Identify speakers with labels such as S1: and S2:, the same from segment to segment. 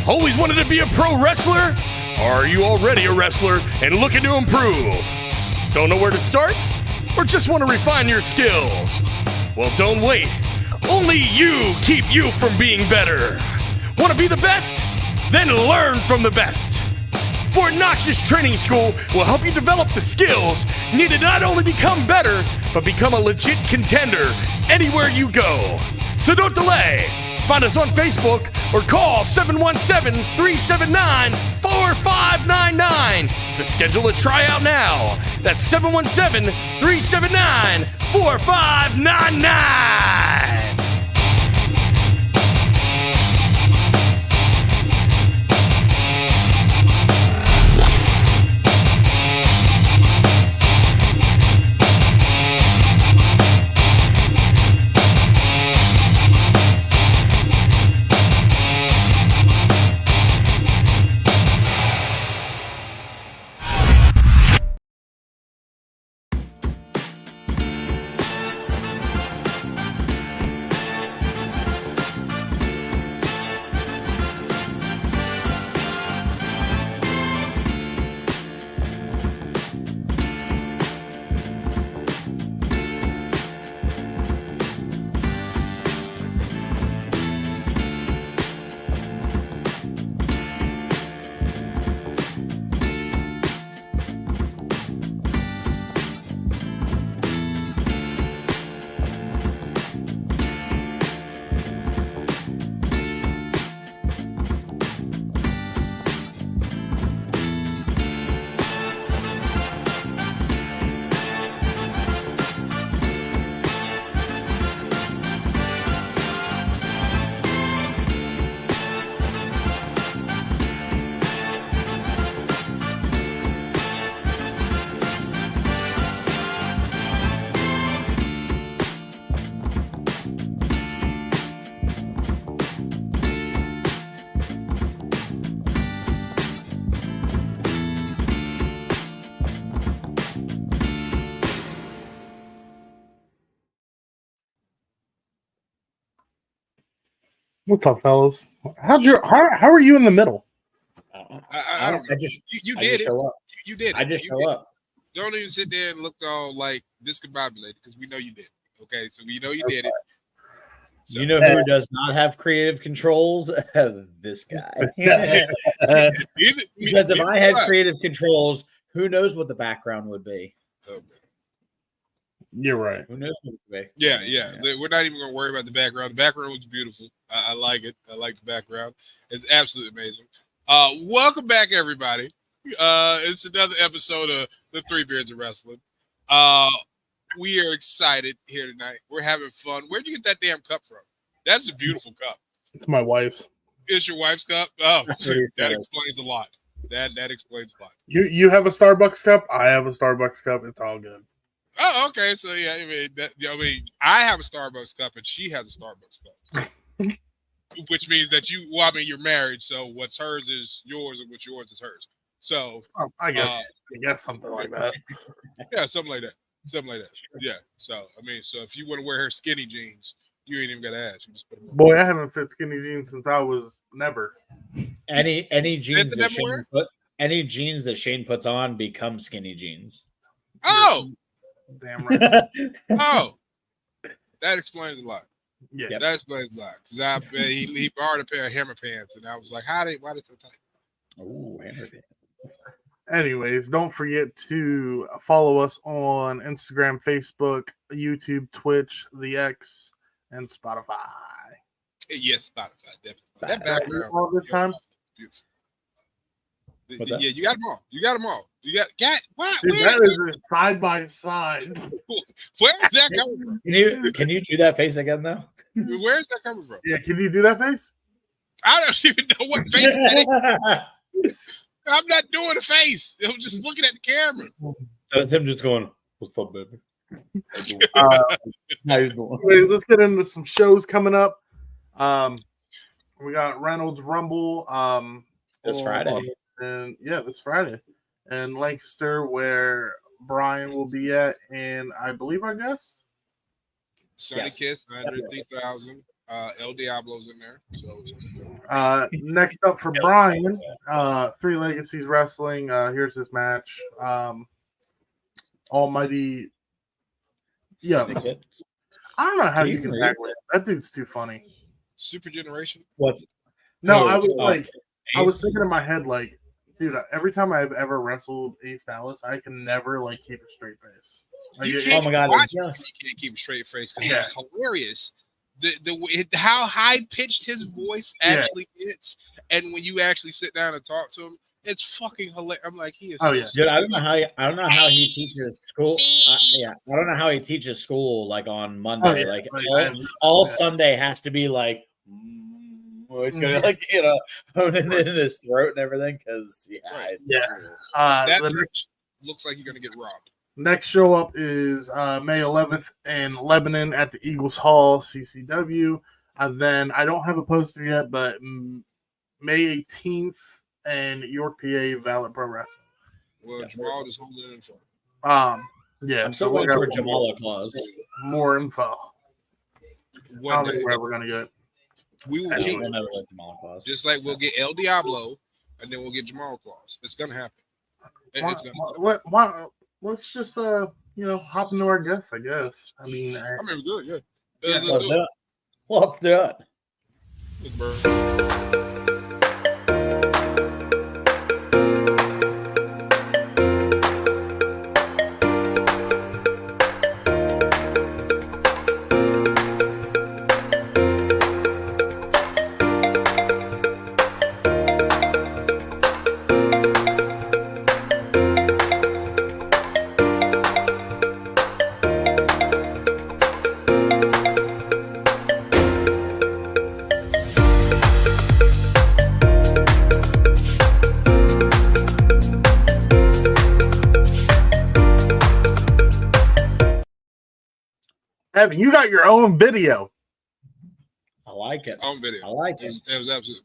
S1: Always wanted to be a pro wrestler? Or are you already a wrestler and looking to improve? Don't know where to start? Or just want to refine your skills? Well, don't wait. Only you keep you from being better. Want to be the best? Then learn from the best. Fort Knox's training school will help you develop the skills needed to not only become better, but become a legit contender anywhere you go. So don't delay. Find us on Facebook or call 717-379-4599 to schedule a tryout now. That's 717-379-4599.
S2: What's up, fellas? How are you in the middle?
S3: I don't know. You did it. You did it.
S4: I just show up.
S3: Don't even sit there and look all like discombobulated because we know you did it. Okay, so we know you did it. So,
S4: you know who does not have creative controls? This guy. Because if I had creative controls, who knows what the background would be?
S3: Okay.
S2: You're right.
S4: Who knows what it would be?
S3: Yeah. We're not even going to worry about the background. The background was beautiful. I like it. I like the background. It's absolutely amazing. Welcome back, everybody. It's another episode of the 3 Beards of Wrestling. We are excited here tonight. We're having fun. Where'd you get that damn cup from? That's a beautiful cup.
S2: It's my wife's.
S3: It's your wife's cup? Oh, that explains a lot. That explains a lot.
S2: You have a Starbucks cup. I have a Starbucks cup. It's all good.
S3: Oh, okay. So yeah, I have a Starbucks cup and she has a Starbucks cup, which means that you're married. So what's hers is yours, and what's yours is hers. So
S2: I guess something like that.
S3: Yeah, something like that. Yeah. So so if you want to wear her skinny jeans, you ain't even got to ask. You just put them on.
S2: Boy, I haven't fit skinny jeans since I was never.
S4: Any jeans that Shane puts on become skinny jeans.
S3: Oh.
S2: Damn right.
S3: Oh, that explains a lot.
S2: Yeah,
S3: that explains a lot. Because he borrowed a pair of hammer pants, and I was like, why are they so tight?
S4: Oh, hammer pants.
S2: Anyways, don't forget to follow us on Instagram, Facebook, YouTube, Twitch, the X, and Spotify.
S3: Yes, Spotify, definitely. That background
S2: all this time.
S3: Beautiful. Yeah, you got them all. You got what?
S2: Dude, that is side by side.
S3: Where is that coming from?
S4: Can you do that face again though?
S3: Where is that coming from?
S2: Yeah, can you do that face?
S3: I don't even know what face that is. I'm not doing a face. I'm just looking at the camera.
S4: That's him just going, "What's up, baby?"
S2: Let's get into some shows coming up. We got Reynolds Rumble
S4: this Friday.
S2: And this Friday in Lancaster, where Brian will be at, and I believe our guest
S3: Sunny Kiss 903,000. El Diablo's in there. So
S2: Next up for Brian, Three Legacies Wrestling. Here's his match. Almighty. Yeah.
S4: Syndicate.
S2: I don't know how
S4: Can
S2: you
S4: you
S2: can
S4: read?
S2: tag with him. That dude's too funny.
S3: Super Generation.
S4: What's
S2: No,
S4: Oh,
S2: I was
S4: oh,
S2: like, I was
S4: Ace?
S2: thinking in my head, like, dude, every time I've ever wrestled Ace Dallas, I can never like keep a straight face. Like,
S3: You
S2: it-
S3: can't
S4: Oh my God,
S3: watch
S4: yeah.
S3: him. You can't keep a straight face because
S2: Yeah.
S3: it's hilarious. How high pitched his voice actually is, and when you actually sit down and talk to him, it's fucking hilarious. I'm like, he is.
S2: Oh,
S3: so
S2: yeah.
S4: Dude, I don't know how he teaches school. I don't know how he teaches school like on Monday.
S2: Oh, yeah.
S4: Like
S2: Like,
S4: all
S2: yeah.
S4: Sunday has to be like, it's gonna like phone it in his throat and everything. Because
S2: Yeah.
S3: that
S2: The
S3: match looks like you're gonna get robbed.
S2: next show up is May 11th in Lebanon at the Eagles Hall, CCW. Then I don't have a poster yet, but May 18th in York, PA, Valid Pro Wrestling.
S3: Well, Jamal just holding it in front.
S2: Yeah.
S4: I'm still waiting for a Jamala clause.
S2: More info. I
S3: One
S2: don't
S3: day
S2: think we're ever gonna get.
S3: we will
S4: No,
S3: get
S4: we'll never let Jamala clause.
S3: just like we'll get El Diablo, and then we'll get Jamal Claus. It's gonna happen. It's gonna.
S2: Let's just hop into our guests, I guess. I mean,
S3: I mean, good, yeah.
S2: Yeah.
S3: Let's do it.
S4: Let's do it.
S3: Let's burn.
S2: Evan, you got your own video.
S4: I like it.
S3: On video.
S4: I like
S3: It
S4: it.
S3: was absolutely.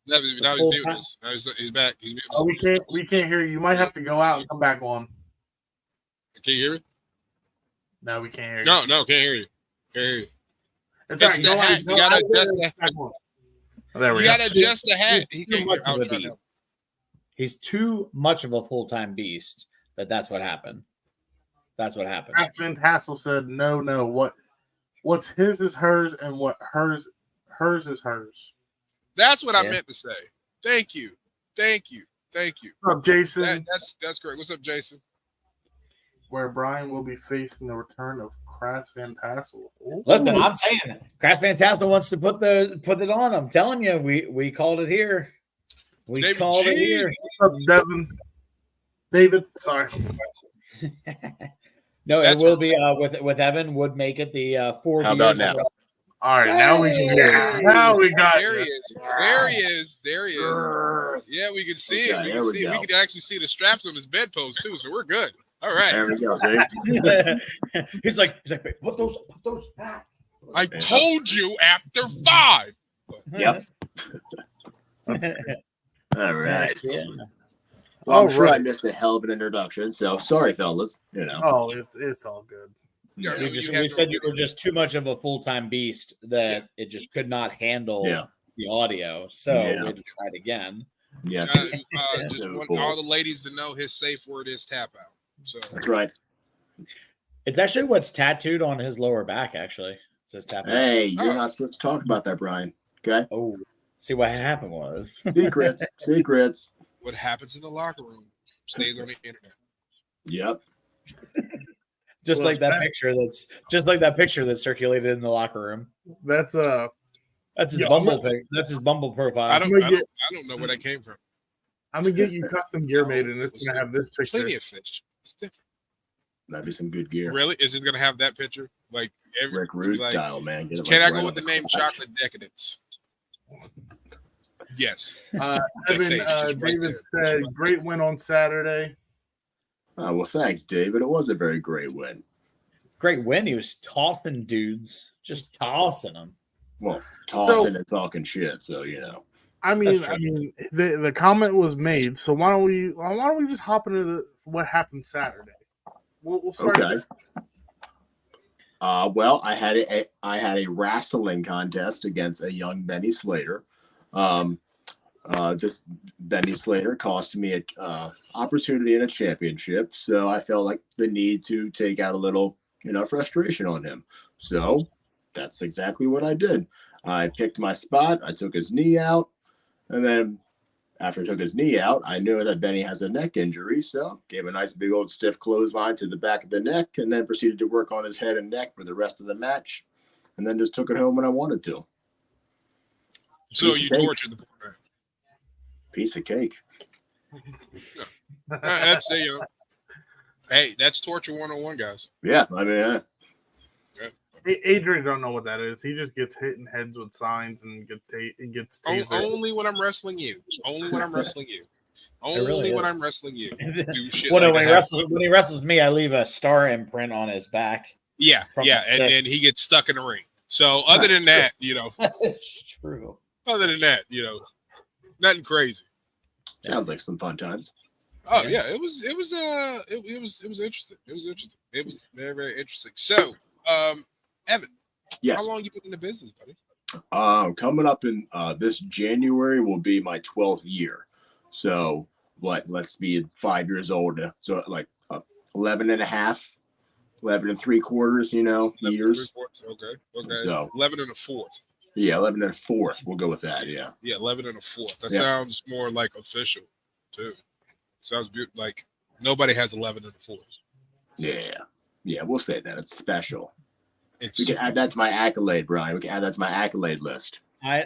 S3: Now he's
S4: full
S3: muting
S4: time.
S3: us. Now he's back. He's muting
S2: Oh,
S3: us.
S2: we can't hear you. You might have to go out and come back on.
S3: Can you hear me?
S2: No, we can't hear you.
S3: No, can't hear you. Can't hear you.
S2: It's
S3: It's
S2: all right.
S3: the
S2: Go
S3: hat.
S2: out,
S3: You
S2: go
S3: gotta
S2: out there
S3: adjust
S2: and
S3: the
S2: back on. There we
S3: You
S2: go.
S3: gotta adjust the hat. He
S4: He's too
S3: can't
S4: much
S3: hear.
S4: of
S3: I'll
S4: a
S3: try now.
S4: beast. He's too much of a full-time beast. That's what happened. That's what happened.
S2: Craftsman Tassel said, no. What's his is hers, and what hers is hers.
S3: That's what I
S4: Yeah.
S3: meant to say. Thank you.
S2: What's up, Jason?
S3: That's great. What's up, Jason?
S2: Where Brian will be facing the return of Crass Van Tassel. Ooh.
S4: Listen, I'm saying it. Crash Fantastic wants to put it on. I'm telling you, we called it here. We
S3: David
S4: called it
S3: G.
S4: here.
S2: What's up, Devin? David, sorry.
S4: No,
S3: That's
S4: it will be with Evan. Would make it the 4
S5: How about
S4: beers.
S5: now?
S2: All right, now we can hear you. Now we got
S3: There he
S2: you.
S3: is. There he is. There he is. Yeah, we can see it.
S5: Okay,
S3: We
S5: there
S3: can
S5: we
S3: see it.
S5: go.
S3: We can actually see the straps on his bedpost too, so we're good. All right.
S5: There we go. See?
S4: he's like, put those back.
S3: I told you after 5.
S5: Yep. All right.
S4: Yeah.
S5: Well, I'm
S2: All
S5: sure I
S2: right.
S5: missed a hell of an introduction, so sorry, fellas.
S2: Oh, it's all good.
S3: Yeah,
S5: Yeah.
S4: We said you were just too much of a full-time beast that it just could not handle
S5: Yeah.
S4: the audio. So
S5: Yeah.
S4: we had to try it again.
S5: Yeah.
S3: just
S5: So
S3: want
S5: cool.
S3: all the ladies to know his safe word is tap out. So
S5: That's right.
S4: It's actually what's tattooed on his lower back. Actually, it says tap out.
S5: Hey, you're
S3: Oh.
S5: not supposed to talk about that, Brian. Okay?
S4: Oh, see what happened was
S5: Secrets. Secrets.
S3: what happens in the locker room stays on the internet.
S5: Yep.
S4: just
S2: Well,
S4: like that picture that's circulated in the locker room.
S2: That's
S4: That's his
S2: Yeah,
S4: Bumble pic. That's his Bumble profile.
S3: I don't know where that came from.
S2: I'm gonna get you custom gear made, and it's gonna have this picture.
S3: Plenty of fish. It's different.
S5: That'd be some good gear.
S3: Really? Is it gonna have that picture? Like every
S5: Rick Rude
S3: like,
S5: style, man. Get it
S3: can
S5: like
S3: I go
S5: right
S3: with the
S5: on
S3: name
S5: crotch.
S3: Chocolate Decadence? Yes.
S2: Evan,
S3: face, just right
S2: David said, "Great win on Saturday."
S5: Oh, well, thanks, David. It was a very great win.
S4: Great win. He was tossing dudes, just tossing them.
S5: Well, tossing and talking shit, so
S2: I mean,
S4: That's true.
S2: the comment was made. So why don't we just hop into what happened Saturday? We'll start.
S5: Okay. Well, I had a wrestling contest against a young Benny Slater. This Benny Slater cost me a opportunity in a championship, so I felt like the need to take out a little, frustration on him. So that's exactly what I did. I picked my spot. I took his knee out, and then after I took his knee out, I knew that Benny has a neck injury, so gave a nice big old stiff clothesline to the back of the neck, and then proceeded to work on his head and neck for the rest of the match, and then just took it home when I wanted to.
S3: So you tortured the poor man.
S5: Piece of cake.
S3: That's, hey, that's torture 101, guys.
S5: Yeah, I mean,
S2: Adrian don't know what that is. He just gets hit in heads with signs and gets tasered.
S3: Only when I'm wrestling you. Only when I'm wrestling you. Only
S4: really
S3: when
S4: is.
S3: I'm wrestling you. Do shit
S4: Well, no,
S3: like
S4: when he wrestles me, I leave a star imprint on his back.
S3: Yeah, and then he gets stuck in the ring. So other than that,
S4: That's true.
S3: other than that, nothing crazy.
S5: sounds like some fun times.
S3: Oh yeah, it was interesting. It was interesting. It was very, very interesting. So, Evan,
S5: Yes.
S3: how long you been in the business, buddy?
S5: Coming up in this January will be my 12th year. So let's be 5 years old. So like 11 and a half, 11 and 3/4, years.
S3: Okay.
S5: So
S3: 11 and a fourth.
S5: yeah, 11 and a fourth. We'll go with that. Yeah.
S3: Yeah, 11 and a fourth. That
S5: Yeah.
S3: sounds more like official, too. Sounds beautiful. Like nobody has 11 and a fourth.
S5: Yeah. We'll say that it's special.
S3: It's
S5: We can add that to my accolade, Brian. We can add that to my accolade list.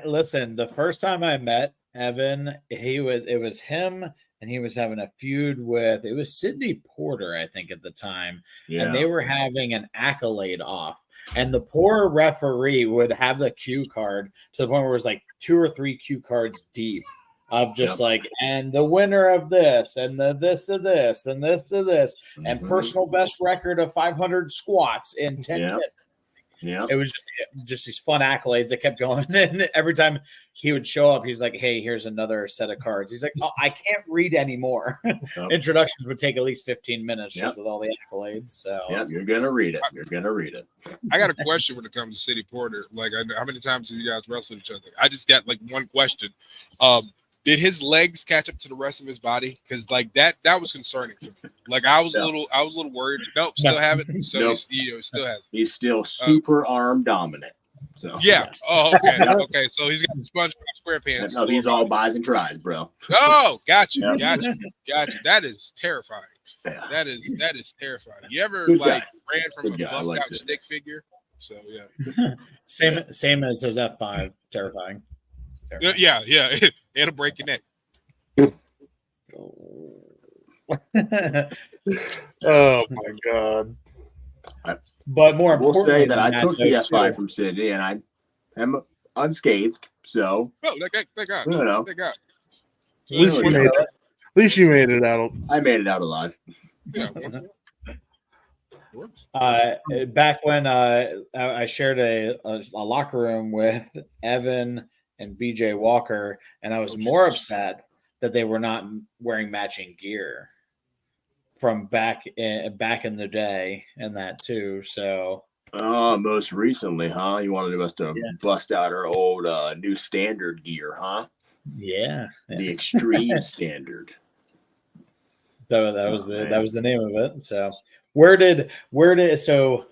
S4: Listen, the first time I met Evan, it was him, and he was having a feud with Sidney Porter, I think, at the time.
S5: Yeah.
S4: And they were having an accolade off. And the poor referee would have the cue card to the point where it was like 2 or 3 cue cards deep of just like, and the winner of this, and the this to this, and this to this, and personal best record of 500 squats in 10 minutes.
S5: Yeah.
S4: It was just these fun accolades that kept going. And every time he would show up, he's like, hey, here's another set of cards. He's like, oh, I can't read anymore. Introductions would take at least 15 minutes just with all the accolades. So
S5: yeah, you're going to read it.
S3: I got a question when it comes to Sidney Porter. Like, how many times have you guys wrestled each other? I just got like one question. Did his legs catch up to the rest of his body? Because like that was concerning for me. Like I was a little worried. Nope, still have it. So
S5: Nope.
S3: he still has it.
S5: He's still super arm dominant. So
S3: Yeah. Oh, okay. Okay. So he's got the SpongeBob SquarePants.
S5: no, these all buys and tries, bro.
S3: Oh, got you.
S5: Yeah.
S3: Got you. That is terrifying.
S5: Yeah.
S3: That is terrifying. You ever
S5: Good
S3: like
S5: guy.
S3: ran from
S5: Good
S3: a
S5: guy. I
S3: buffed
S5: liked
S3: out
S5: it.
S3: stick figure? So yeah.
S4: same as his F5. Terrifying.
S3: Yeah. It'll break your neck.
S2: Oh my god!
S4: But more
S5: We'll
S4: importantly,
S5: say that I took the
S4: though,
S5: F5
S4: too,
S5: from Sydney, and I am unscathed. So
S3: Oh, that guy.
S5: you know,
S3: That guy.
S2: At least you made it. At least you made it out.
S5: I made it out alive.
S3: Yeah.
S4: back when I shared a locker room with Evan and BJ Walker, and I was more upset that they were not wearing matching gear from back in the day and that too. So
S5: Most recently, huh? You wanted us to bust out our old new standard gear, huh?
S4: yeah.
S5: The extreme standard.
S4: So that was the name of it. So where did so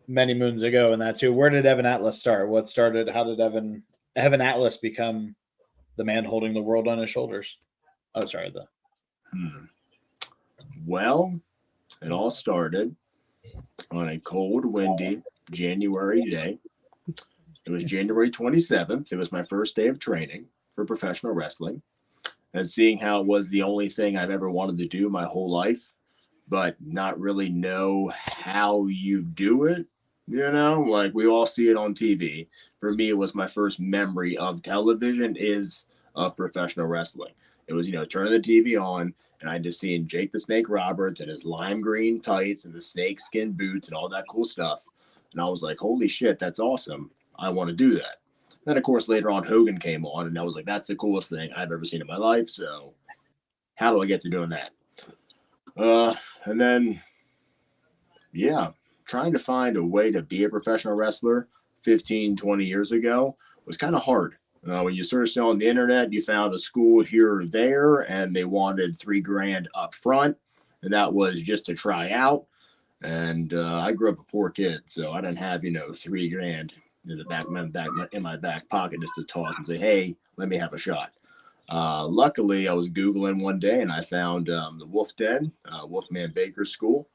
S4: many moons ago and that too? Where did Evan Atlas start? What started? How did Evan Atlas become the man holding the world on his shoulders? Oh, sorry.
S5: Well, it all started on a cold, windy January day. It was January 27th. It was my first day of training for professional wrestling. And seeing how it was the only thing I've ever wanted to do my whole life, but not really know how you do it, like we all see it on TV. For me, it was my first memory of television of professional wrestling. It was, turning the TV on, and I just seeing Jake the Snake Roberts and his lime green tights and the snake skin boots and all that cool stuff. And I was like, holy shit, that's awesome. I want to do that. Then, of course, later on, Hogan came on, and I was like, that's the coolest thing I've ever seen in my life. So how do I get to doing that? And then, trying to find a way to be a professional wrestler 15, 20 years ago was kind of hard. When you searched on the internet, you found a school here or there, and they wanted $3,000 up front, and that was just to try out. And I grew up a poor kid, so I didn't have $3,000 in my back pocket just to toss and say, "Hey, let me have a shot." Luckily, I was Googling one day, and I found the Wolf Den, Wolfman Baker School,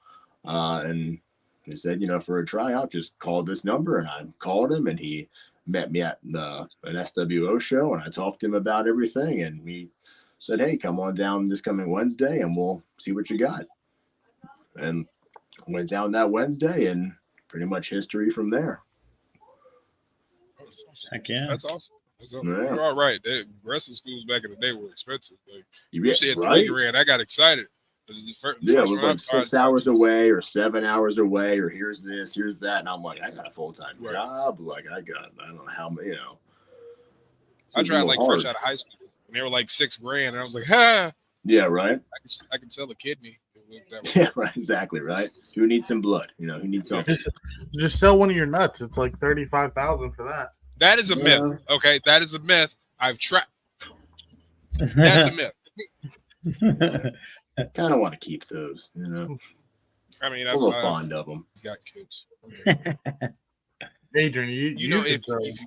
S5: and he said, for a tryout, just call this number, and I called him, and he met me at an SWO show, and I talked to him about everything, and he said, "Hey, come on down this coming Wednesday, and we'll see what you got." And went down that Wednesday, and pretty much history from there.
S4: Heck yeah.
S3: That's awesome.
S5: Yeah.
S3: You're all right. Wrestling schools back in the day were expensive. Like
S5: You
S3: said,
S5: right?
S3: $3,000. I got excited. It
S5: was like 6 hours away or 7 hours away, or here's this, here's that. And I'm like, I got a full-time job. Like I don't know how many,
S3: I tried like
S5: hard.
S3: fresh out of high school, and they were like $6,000, and I was like, ha.
S5: Yeah, right.
S3: I can sell a kidney.
S5: Yeah, right. Exactly, right. Who needs some blood? Who needs something?
S2: Just sell one of your nuts. It's like $35,000 for that.
S3: That is a myth. Okay, that is a myth. I've tried. That's a myth.
S5: Kind of want to keep those,
S3: I mean,
S5: I'm a little fond of them.
S3: Got kids.
S2: Adrian,
S3: you know if you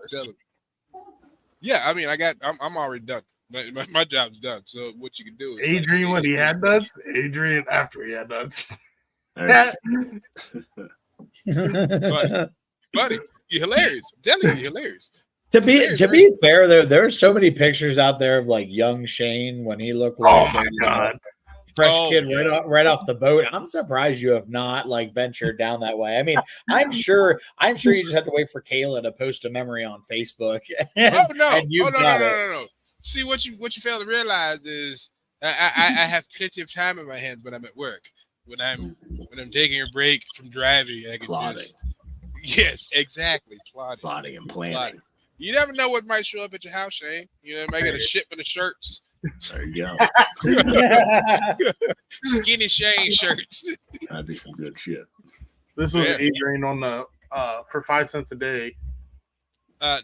S3: tell them. Yeah, I mean, I'm already done. My job's done. So what you can do is
S2: Adrian when he had nuts, Adrian after he had nuts.
S3: Buddy, you're hilarious. I'm telling you, you're hilarious.
S4: To be fair, there's so many pictures out there of like young Shane when he looked like fresh kid right off the boat. I'm surprised you have not like ventured down that way. I mean, I'm sure you just have to wait for Kayla to post a memory on Facebook.
S3: No. See what you fail to realize is I have plenty of time in my hands when I'm at work. When I'm taking a break from driving, I can
S5: plotting.
S3: Yes, exactly.
S5: Plotting and planning.
S3: You never know what might show up at your house, Shane. You might get a shipment of shirts.
S5: There you go.
S3: Skinny Shane shirts.
S5: That'd be some good shit.
S2: This was Adrian on the for 5 cents a day.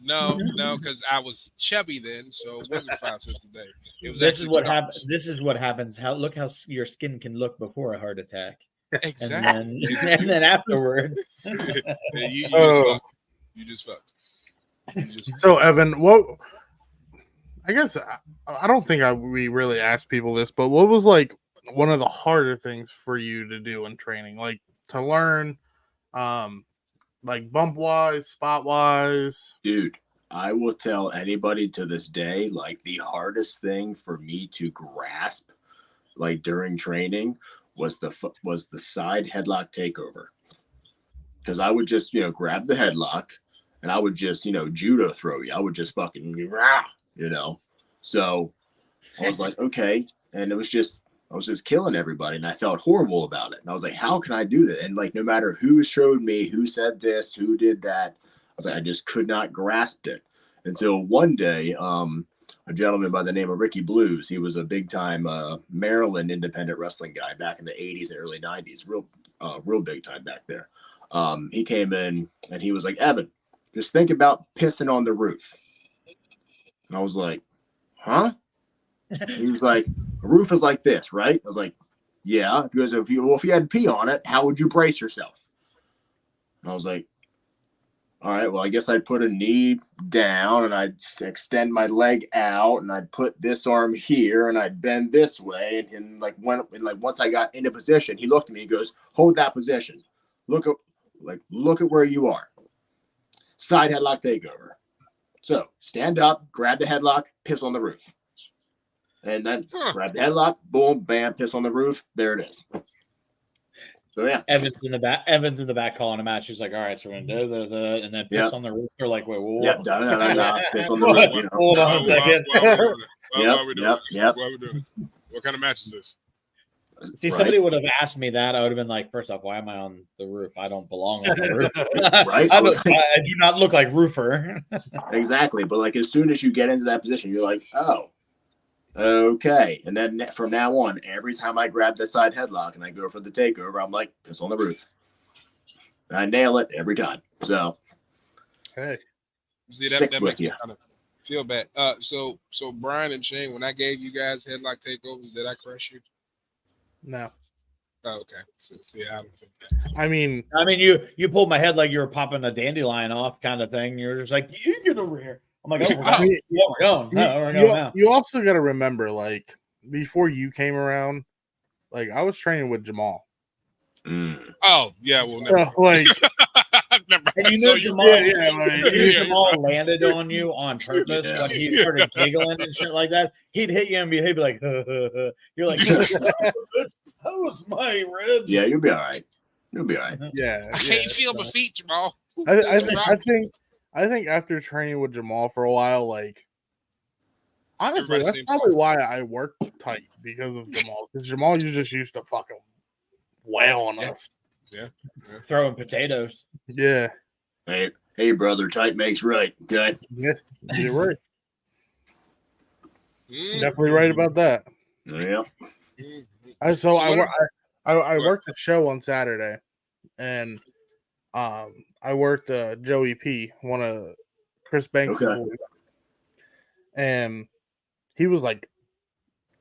S3: No, because I was chubby then, so it wasn't 5 cents a day. It was
S4: This is what happens. This is what happens. Look how your skin can look before a heart attack,
S3: exactly,
S4: and then afterwards.
S3: You just fuck.
S2: So Evan, I guess I don't think we really asked people this, but what was like one of the harder things for you to do in training, like to learn, like bump wise, spot wise?
S5: Dude, I will tell anybody to this day, like the hardest thing for me to grasp, like during training, was the side headlock takeover, because I would just grab the headlock and I would just judo throw you. I would just fucking So I was like, okay, and I was just killing everybody, and I felt horrible about it. And I was like, how can I do that? And like, no matter who showed me, who said this, who did that, I was like, I just could not grasp it until one day, a gentleman by the name of Ricky Blues. He was a big time Maryland independent wrestling guy back in the 80s and early 90s, real big time back there. He came in and he was like, Evan, just think about pissing on the roof. And I was like, huh? He was like, a roof is like this, right? I was like, yeah. He goes, if you had pee on it, how would you brace yourself? And I was like, all right, well, I guess I'd put a knee down and I'd extend my leg out and I'd put this arm here and I'd bend this way. And once I got into position, he looked at me, he goes, hold that position. Look at where you are. Side headlock takeover. So stand up, grab the headlock, piss on the roof. And then grab the headlock, boom, bam, piss on the roof. There it is. So yeah.
S4: Evan's in the back calling a match. He's like, all right, so we're gonna do this, and then piss on the roof. They're like, wait, what?
S5: Yep, no, piss on the roof.
S4: Hold on a second.
S3: Why are we doing it? What kind of match is this?
S4: See, somebody would have asked me that. I would have been like, first off, why am I on the roof? I don't belong on the roof.
S5: Right?
S4: I do not look like roofer.
S5: Exactly. But like as soon as you get into that position, you're like, oh, okay. And then from now on, every time I grab the side headlock and I go for the takeover, I'm like, piss on the roof. I nail it every time. So
S2: Hey,
S3: See,
S5: sticks
S3: that
S5: with
S3: makes me
S5: you.
S3: kind of feel bad. So Brian and Shane, when I gave you guys headlock takeovers, did I crush you?
S2: no.
S3: Oh, okay. So see, I don't think that.
S2: I mean,
S4: you pulled my head like you were popping a dandelion off, kind of thing. You're just like, you get over here. I'm like, oh, we're
S3: Oh.
S4: going. Yeah, we're going. No, we're going now.
S2: you also got to remember, like, before you came around, like, I was training with Jamal.
S3: Oh, yeah. Well, never.
S2: So, like,
S3: never.
S4: And you
S3: So
S4: know
S3: you-
S4: Jamal,
S2: yeah, like,
S3: Yeah,
S4: Jamal
S3: you're
S4: landed on you on purpose
S5: Yeah.
S4: when he started giggling and shit like that. He'd hit you and he'd be like, you're like, that was my rib.
S5: Yeah, you'll be all right. You'll be all right.
S2: yeah.
S3: I can't feel my feet, Jamal.
S2: I
S3: That's
S2: think,
S3: right.
S2: I think after training with Jamal for a while, like, honestly,
S3: Everybody
S2: that's
S3: seems
S2: probably why I work tight, because of Jamal. Because Jamal, you just used to fucking wail on
S3: Yeah.
S2: us.
S4: Throwing potatoes.
S2: Yeah,
S5: Hey, brother, tight makes right. Okay.
S2: yeah, you're right.
S3: Mm,
S2: Definitely right about that.
S5: Yeah.
S3: mm, mm.
S2: I
S3: So what
S2: I
S3: What?
S2: worked a show on Saturday, and I worked Joey P, one of Chris Banks'
S5: Okay.
S2: boys, and he was like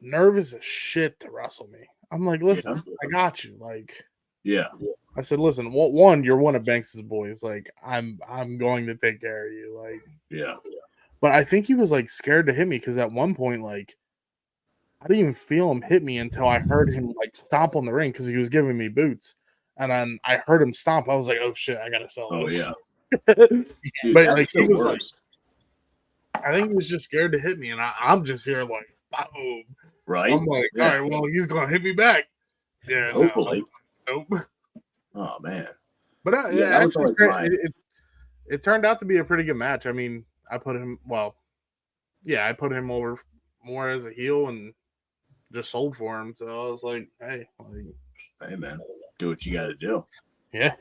S2: nervous as shit to wrestle me. I'm like, listen, I got you. Like,
S5: Yeah.
S2: I said, listen, one, you're one of Banks' boys. Like, I'm going to take care of you. Like,
S5: Yeah.
S2: but I think he was like scared to hit me, because at one point, like, I didn't even feel him hit me until I heard him like stomp on the ring, because he was giving me boots, and then I heard him stomp. I was like, oh shit, I gotta sell
S5: Oh
S2: this.
S5: yeah.
S2: But
S5: Dude,
S2: like,
S5: that's
S2: he
S5: the
S2: was like,
S5: worst.
S2: I think he was just scared to hit me, and I'm just here like, boom.
S5: Right?
S2: I'm like,
S5: Yeah.
S2: all right, well, he's gonna hit me back. Yeah, no,
S5: Hopefully.
S2: nope.
S5: Oh man.
S2: But
S5: Yeah, that was always mine.
S2: it turned out to be a pretty good match. I mean, I put him over more as a heel and just sold for him. So I was like, hey, like,
S5: Hey man, do what you gotta do.
S2: yeah.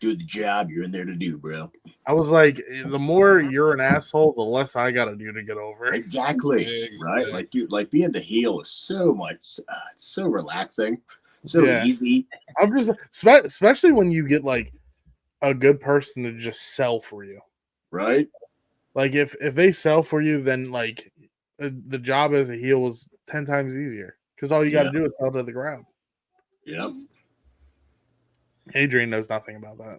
S5: Do the job you're in there to do, bro.
S2: I was like, the more you're an asshole, the less I got to do to get over it.
S5: Exactly. Right?
S3: Exactly.
S5: Like, dude, like being the heel is so much, it's so relaxing, so
S2: Yeah.
S5: easy.
S2: I'm just, especially when you get like a good person to just sell for you.
S5: Right?
S2: Like, if they sell for you, then like the job as a heel is 10 times easier, because all you got to do is sell to the crowd.
S5: Yep.
S2: Adrian knows nothing about that.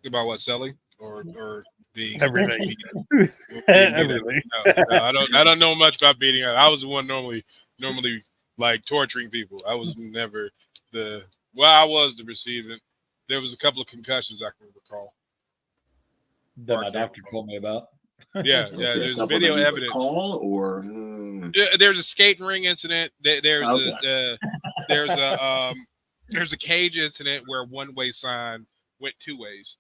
S3: About what, selling or being
S2: Everything.
S3: being
S2: Everything.
S3: No, I don't know much about beating up. I was the one normally like torturing people. I was never I was the receiving. There was a couple of concussions I can recall.
S4: That my doctor told me about.
S3: Yeah,
S5: Is there a
S3: there's
S5: couple
S3: video
S5: that you
S3: evidence.
S5: recall, or
S3: There's a skating ring incident. There's
S5: Okay.
S3: there's a cage incident where one-way sign went two ways.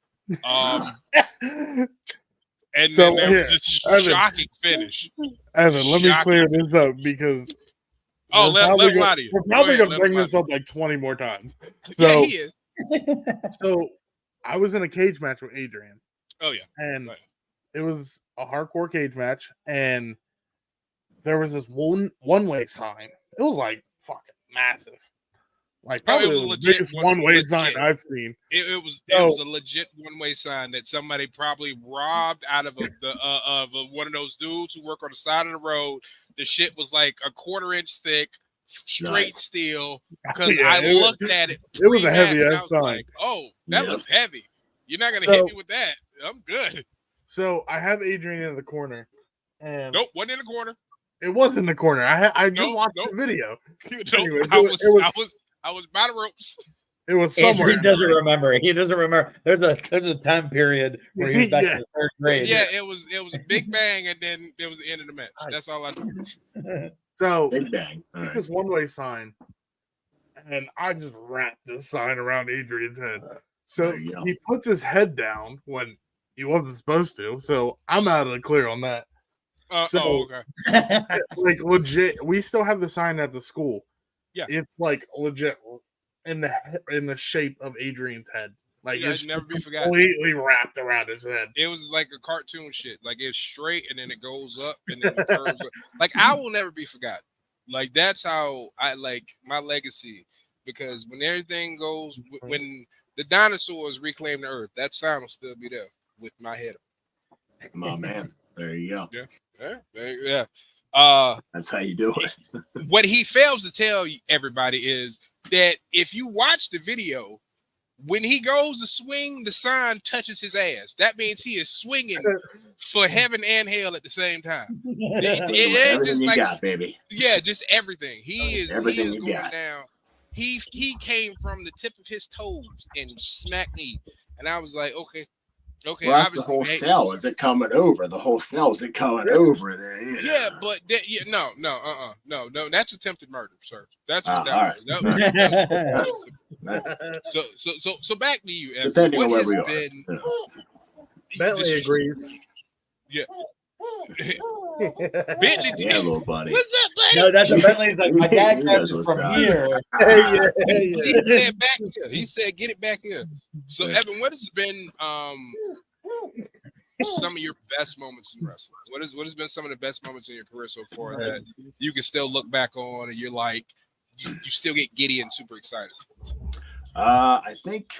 S3: And
S2: So,
S3: then there was
S2: here,
S3: this
S2: Evan.
S3: shocking finish.
S2: Evan, let me
S3: Shocking.
S2: clear this up, because
S3: Oh,
S2: we're
S3: let
S2: probably
S3: him lie to you.
S2: we're
S3: Go
S2: probably
S3: ahead,
S2: gonna
S3: let
S2: bring
S3: him lie
S2: this
S3: to
S2: up like 20 more times.
S3: you.
S2: So,
S3: Yeah, he is.
S2: so I was in a cage match with Adrian,
S3: Oh yeah.
S2: and
S3: Right.
S2: it was a hardcore cage match, and there was this one-way sign. It was like fucking massive, like probably
S3: was a
S2: the
S3: legit
S2: biggest
S3: one-
S2: one-way
S3: legit.
S2: sign I've seen.
S3: It was
S2: So-
S3: a legit one-way sign that somebody probably robbed out of one of those dudes who work on the side of the road. The shit was like a quarter-inch thick, straight
S5: Nice.
S3: steel. Because
S2: Yeah,
S3: I
S2: it was-
S3: looked at it.
S2: it was a
S3: pre-match
S2: heavy
S3: and
S2: ass
S3: I was
S2: sign.
S3: like, "Oh, that
S5: Yep.
S3: looks heavy. You're not gonna
S2: So-
S3: hit me with that. I'm good."
S2: So I have Adrian in the corner, and
S3: Nope, wasn't in the corner.
S2: it was in the corner. I just
S3: Nope,
S2: watched
S3: nope.
S2: the video.
S3: Nope,
S2: Anyway,
S3: I
S2: it was-
S3: was by the ropes.
S2: It was somewhere.
S4: Adrian doesn't remember. He doesn't remember. There's a time period where he's back
S2: Yeah.
S4: in the third grade.
S3: Yeah, it was a big bang, and then there was the end of the match. That's all I know.
S2: So
S5: Big bang? All
S2: took
S5: right.
S2: this one-way sign, and I just wrapped this sign around Adrian's head. So
S5: There you go.
S2: he puts his head down when he wasn't supposed to. So I'm out of the clear on that. So-
S3: Okay.
S2: Like, legit, we still have the sign at the school.
S3: Yeah.
S2: It's like legit in the shape of Adrian's head. Like,
S3: Yeah,
S2: it's
S3: it'd never be forgotten.
S2: completely wrapped around his head.
S3: It was like a cartoon shit. Like it's straight and then it goes up and then it curves up. Like I will never be forgotten. Like that's how I like my legacy. Because when everything goes, when The dinosaurs reclaim the earth. That sign will still be there with my head.
S5: Come on, man. There you go.
S3: Yeah.
S5: That's how you do it.
S3: What he fails to tell everybody is that if you watch the video, when he goes to swing, the sign touches his ass. That means he is swinging for heaven and hell at the same time. It ain't
S5: Everything
S3: just
S5: you
S3: like,
S5: got, baby.
S3: yeah, just everything. He is
S5: Everything you
S3: going
S5: got.
S3: down. He came from the tip of his toes and smacked me, and I was like, okay.
S5: Well, that's the whole cell. Is it coming over? The whole cell is it coming over there?
S3: Yeah, but no. That's attempted murder, sir. That's what
S5: that
S3: was. So back to you, Evan.
S5: Depending
S3: What
S5: on where
S3: has
S5: we are.
S3: been?
S2: Bentley agrees.
S3: Yeah. Bentley,
S5: yeah, little buddy.
S3: What's that, babe?
S4: No, that's a Bentley. It's like my dad grabbed it from here.
S3: He said back here. He said, "Get it back here." So, Evan, what has been some of your best moments in wrestling? What has been some of the best moments in your career so far that you can still look back on and you're like, you still get giddy and super excited?
S5: I think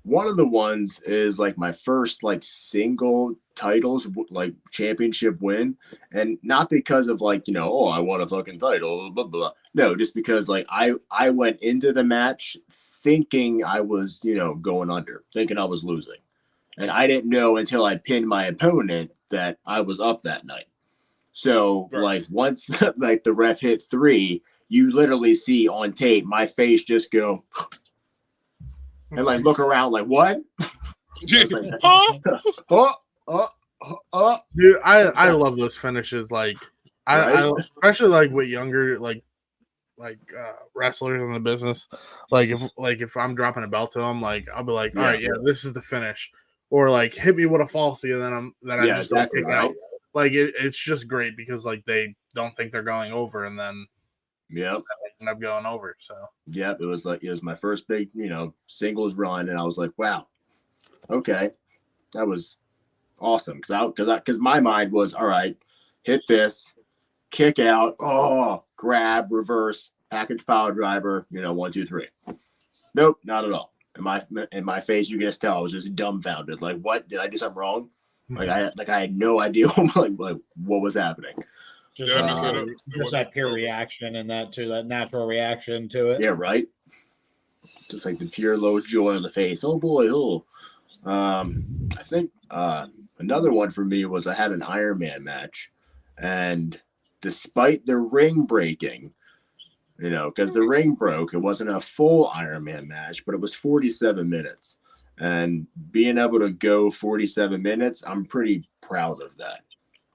S5: one of the ones is like my first like single titles, like championship win, and not because of like, I won a fucking title, blah, blah, blah. No, just because like I went into the match thinking I was, going under, thinking I was losing. And I didn't know until I pinned my opponent that I was up that night. So like once like the ref hit 3, you literally see on tape my face just go and like look around like what?
S3: Dude,
S2: Dude, I love those finishes. Like I especially like with younger like wrestlers in the business. Like if I'm dropping a belt to them, like I'll be like, all right, this is the finish. Or like hit me with a falsie and then I just
S5: exactly
S2: kick out. Like it's just great because like they don't think they're going over and then they end up going over. So
S5: it was my first big singles run and I was like, wow, okay, that was awesome because my mind was all right, hit this, kick out, grab, reverse, package power driver, 1, 2, 3. Nope, not at all. In my face, you can just tell I was just dumbfounded. Like, what? Did I do something wrong? Like I had no idea like what was happening.
S4: Just that pure reaction and that natural reaction to it.
S5: Yeah, right. Just like the pure low joy on the face. Oh boy, I think another one for me was I had an Iron Man match, and despite the ring breaking, because the ring broke, it wasn't a full Iron Man match, but it was 47 minutes. And being able to go 47 minutes, I'm pretty proud of that.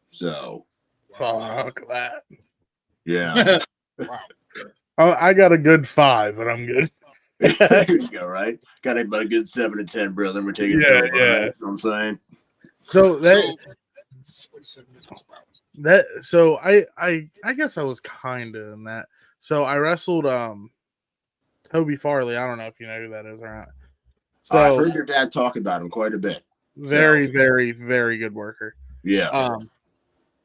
S5: So,
S2: fuck that.
S5: Yeah.
S3: Wow.
S2: I got a good 5, but I'm good.
S5: There you go, right? Got about a good 7 to 10, bro. Then we're taking it.
S2: Yeah.
S5: You know what I'm saying?
S2: So
S3: 47 minutes. Wow.
S2: So I guess I was kind of in that. So I wrestled Toby Farley. I don't know if you know who that is or not. So
S5: I've heard your dad talk about him quite a bit.
S2: Very, very, very good worker.
S5: Yeah.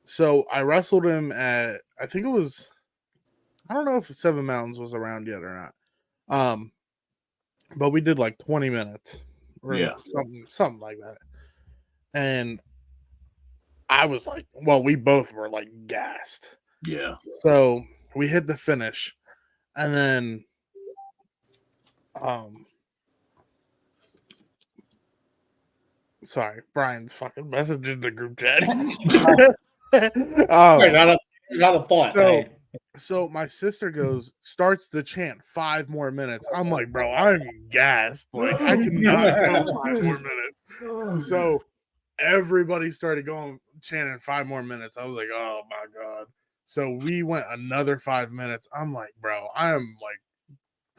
S2: So I wrestled him at, I think it was, I don't know if Seven Mountains was around yet or not. But we did like 20 minutes or something like that. And I was like, well, we both were like gassed.
S5: Yeah.
S2: So we hit the finish, and then sorry, Brian's fucking messaging the group chat.
S4: Not a thought.
S2: So my sister starts the chant 5 more minutes. I'm like, bro, I'm gassed. Like I cannot go 5 more minutes. So everybody started chanting 5 more minutes. I was like, oh my God. So we went another 5 minutes. I'm like, bro, I am like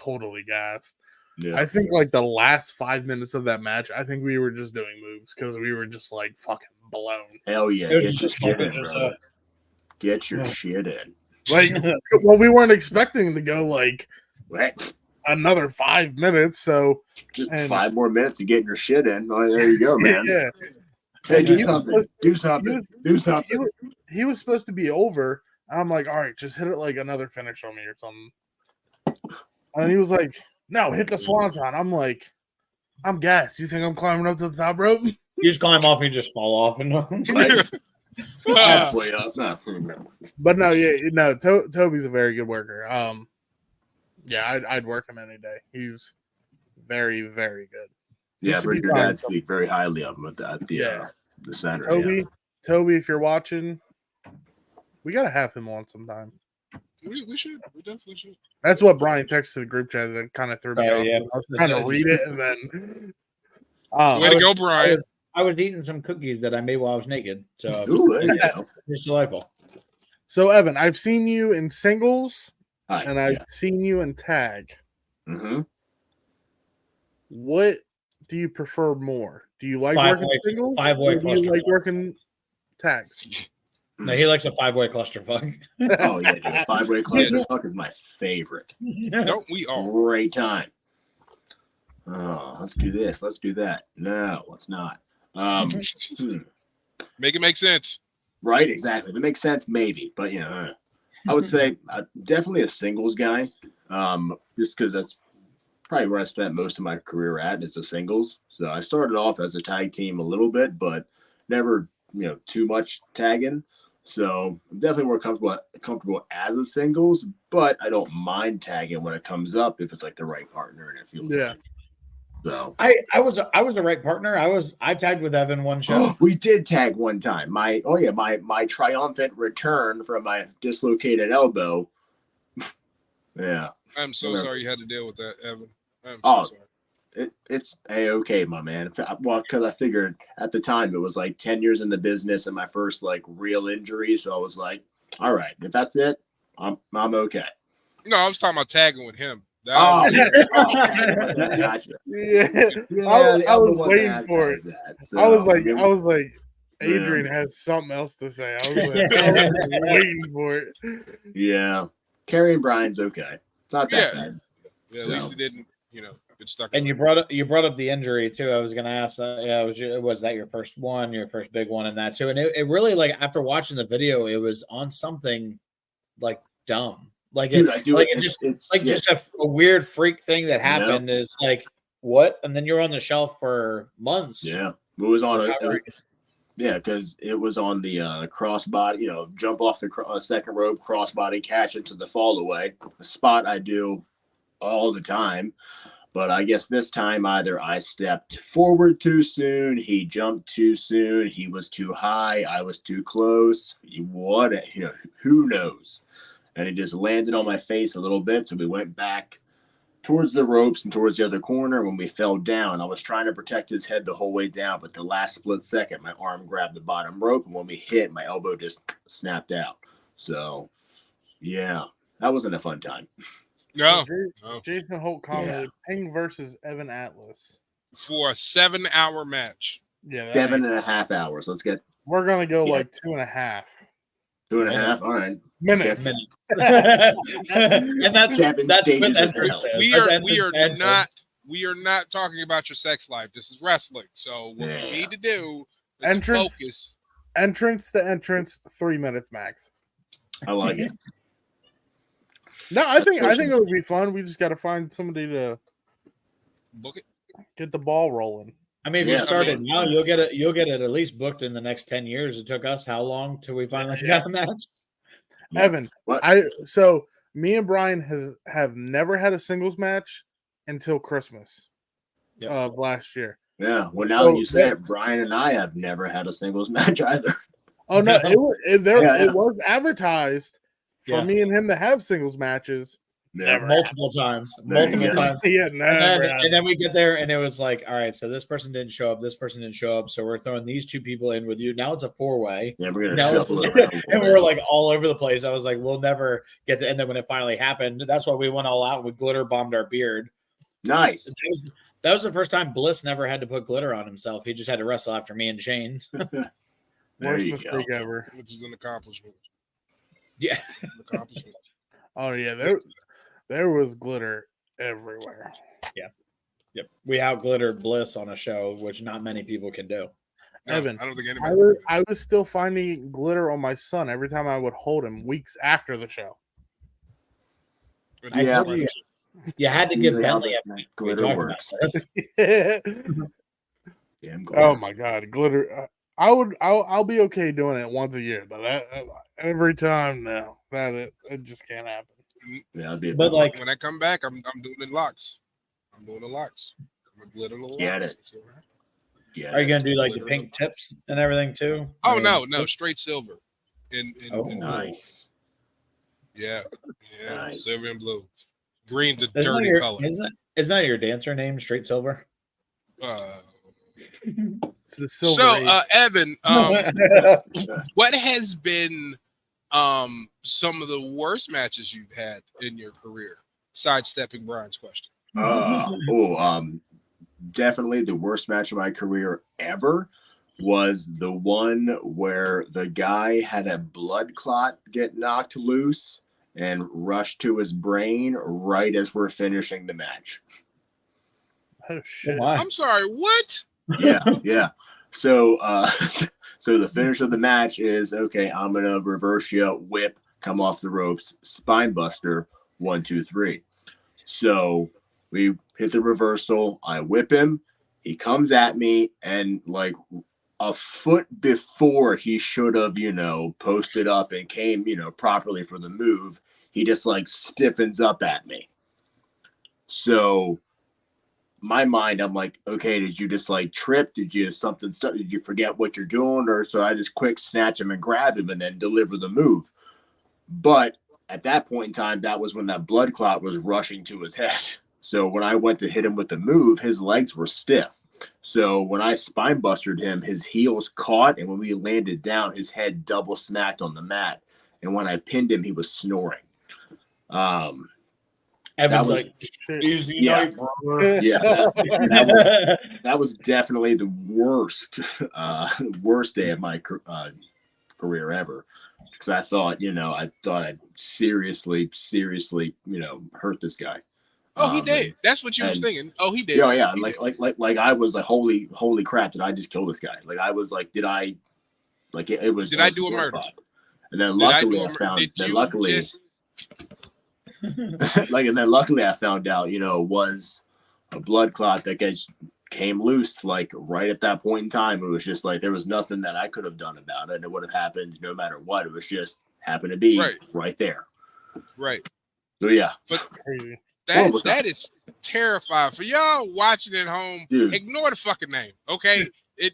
S2: totally gassed.
S5: Yeah.
S2: I think like the last 5 minutes of that match, I think we were just doing moves because we were just like fucking blown.
S5: Hell yeah. Get your shit in, bro. Get your shit in.
S2: Like, well, we weren't expecting to go like another 5 minutes. So
S5: just 5 more minutes to get your shit in. Oh, there you go, man.
S2: Yeah.
S5: Hey, do something.
S2: He was supposed to be over. I'm like, all right, just hit it like another finish on me or something. And he was like, no, hit the swanton. I'm like, I'm gassed. You think I'm climbing up to the top rope?
S4: You just climb off and you just fall off. And
S5: Right? Halfway up.
S2: But no, Toby's a very good worker. Yeah, I'd work him any day. He's very, very good.
S5: Yeah, I've heard your
S2: fine.
S5: dad speak very highly of him at the center.
S2: Toby, if you're watching, we gotta have him on sometime.
S3: We should. We definitely should.
S2: That's what Brian texted to the group chat that kind of threw me off.
S4: yeah.
S2: I was trying to read it and then.
S3: Way to go, Brian.
S4: I was eating some cookies that I made while I was naked. So it's delightful.
S2: So Evan, I've seen you in singles
S5: Hi,
S2: and I've seen you in tag.
S5: Mm-hmm.
S2: What do you prefer more? Do you like
S4: Five-way-
S2: working singles?
S4: five-way
S2: or do you like
S4: clusterfuck.
S2: working tags?
S4: No, he likes a 5-way clusterfuck.
S5: Oh yeah, dude. 5-way clusterfuck is my favorite.
S3: Don't we all?
S5: Great time. Oh, let's do this. Let's do that. No, let's not.
S3: Make it make sense.
S5: Right, exactly. If it makes sense, maybe. But I would say definitely a singles guy. Just because that's probably where I spent most of my career at is the singles. So I started off as a tag team a little bit, but never too much tagging. So I'm definitely more comfortable as a singles, but I don't mind tagging when it comes up if it's like the right partner and it feels right. So
S4: I was the right partner. I tagged with Evan one show.
S5: We did tag one time. My triumphant return from my dislocated elbow. Yeah.
S3: I'm so sorry you had to deal with that, Evan. I'm so sorry.
S5: It's A-okay, my man. Well, because I figured at the time it was like 10 years in the business and my first like real injury. So I was like, all right, if that's it, I'm okay.
S3: No, I was talking about tagging with him.
S5: Gotcha.
S2: I was waiting for it. So, I was like, Adrian has something else to say. I was waiting for it.
S5: Yeah, Carrie Brian's okay. It's not that bad.
S3: Yeah, at least he didn't, get stuck.
S4: And you brought up the injury too. I was going to ask. Was that your first one, your first big one, in that too? And it really, like, after watching the video, it was on something like dumb. Like just a weird freak thing that happened is like what, and then you're on the shelf for months.
S5: Yeah, it was on. Because it was on the crossbody. Jump off the second rope, crossbody, catch it to the fall away. A spot I do all the time, but I guess this time either I stepped forward too soon, he jumped too soon, he was too high, I was too close. Who knows? And it just landed on my face a little bit. So we went back towards the ropes and towards the other corner. When we fell down, I was trying to protect his head the whole way down. But the last split second, my arm grabbed the bottom rope. And when we hit, my elbow just snapped out. So, yeah, that wasn't a fun time.
S3: No.
S2: Jason Holt commented Ping versus Evan Atlas
S3: for a 7-hour match.
S2: Yeah,
S5: 7.5 hours.
S2: We're going to go like 2.5.
S5: 2.5. All right.
S2: Minutes.
S4: And that's with entrance.
S3: We are not talking about your sex life. This is wrestling. So what we need to do is focus.
S2: Entrance to entrance, 3 minutes max.
S5: I like it.
S2: No, I think it would be fun. We just got to find somebody to
S3: book it,
S2: get the ball rolling.
S4: I mean, if you started now, you'll get it at least booked in the next 10 years. It took us how long till we finally got a match?
S2: Evan, so me and Brian have never had a singles match until Christmas of last year.
S5: Yeah. Well, now that you say it, Brian and I have never had a singles match either.
S2: Oh no, it was advertised for me and him to have singles matches.
S4: Multiple times.
S2: Yeah, never.
S4: And then we get there and it was like, all right, so this person didn't show up, so we're throwing these two people in with you. Now it's a 4-way.
S5: Yeah, we're gonna shuffle it around.
S4: And we're like all over the place. I was like, we'll never get to. And then when it finally happened, that's why we went all out. We glitter bombed our beard.
S5: Nice.
S4: That was the first time Bliss never had to put glitter on himself. He just had to wrestle after me and Shane.
S2: Worst mistake ever.
S3: Which is an accomplishment.
S4: Yeah.
S3: Accomplishment.
S2: Oh yeah, there was glitter everywhere.
S4: Yeah. Yep. We out glittered Bliss on a show, which not many people can do.
S3: No,
S2: Evan,
S3: I don't think anybody.
S2: I was still finding glitter on my son every time I would hold him weeks after the show.
S4: You had to give
S5: Usually how
S4: Bentley
S5: that
S4: a
S5: glitter works. Damn glitter.
S2: Oh my god, glitter! I'll be okay doing it once a year, but every time now it just can't happen.
S5: Yeah, that'd be
S4: But like,
S3: when I come back, I'm doing the locks. I'm doing the locks. I'm gonna glitter the locks.
S5: Get it.
S3: That's all right.
S5: Yeah.
S4: are you gonna do like the pink tips and everything too?
S3: Oh
S4: I mean,
S3: no, straight silver. In
S4: Oh,
S3: blue.
S5: Nice.
S3: Yeah,
S5: Nice.
S3: silver and blue. Green's a
S4: Isn't that
S3: dirty
S4: your,
S3: color.
S4: isn't that your dancer name, Straight Silver?
S2: It's the silver.
S3: So, Evan, what has been some of the worst matches you've had in your career? Sidestepping Brian's question.
S5: Definitely the worst match of my career ever was the one where the guy had a blood clot get knocked loose and rushed to his brain right as we're finishing the match.
S2: Oh shit!
S3: I'm sorry, what?
S5: Yeah. So so the finish of the match is, okay, I'm gonna reverse you, whip, come off the ropes, spine buster, 1, 2, 3. So we hit the reversal, I whip him, he comes at me, and like a foot before he should have, posted up and came, properly for the move, he just like stiffens up at me. So my mind, I'm like, okay, did you just like trip? Did you did you forget what you're doing? Or so I just quick snatch him and grab him and then deliver the move. But at that point in time, that was when that blood clot was rushing to his head. So when I went to hit him with the move, his legs were stiff. So when I spine busted him, his heels caught, and when we landed down, his head double smacked on the mat. And when I pinned him, he was snoring.
S4: Evan's
S5: was-
S4: like, easy
S5: yeah.
S4: night, brother.
S5: Yeah, that was definitely the worst day of my career ever. Because I thought I'd seriously, hurt this guy.
S3: Oh, he did. That's what you was thinking. Oh, he did.
S5: Yeah.
S3: He
S5: like I was like, holy crap! Did I just kill this guy? Like I was like, did I? Like it was.
S3: Did I do a murder?
S5: And then luckily I found. Then luckily. Luckily I found out, it was a blood clot that came loose like right at that point in time. It was just like there was nothing that I could have done about it. It would have happened no matter what. It was just happened to be right there.
S3: Right.
S5: So yeah.
S2: Crazy.
S3: That is terrifying. For y'all watching at home,
S5: dude,
S3: ignore the fucking name. Okay?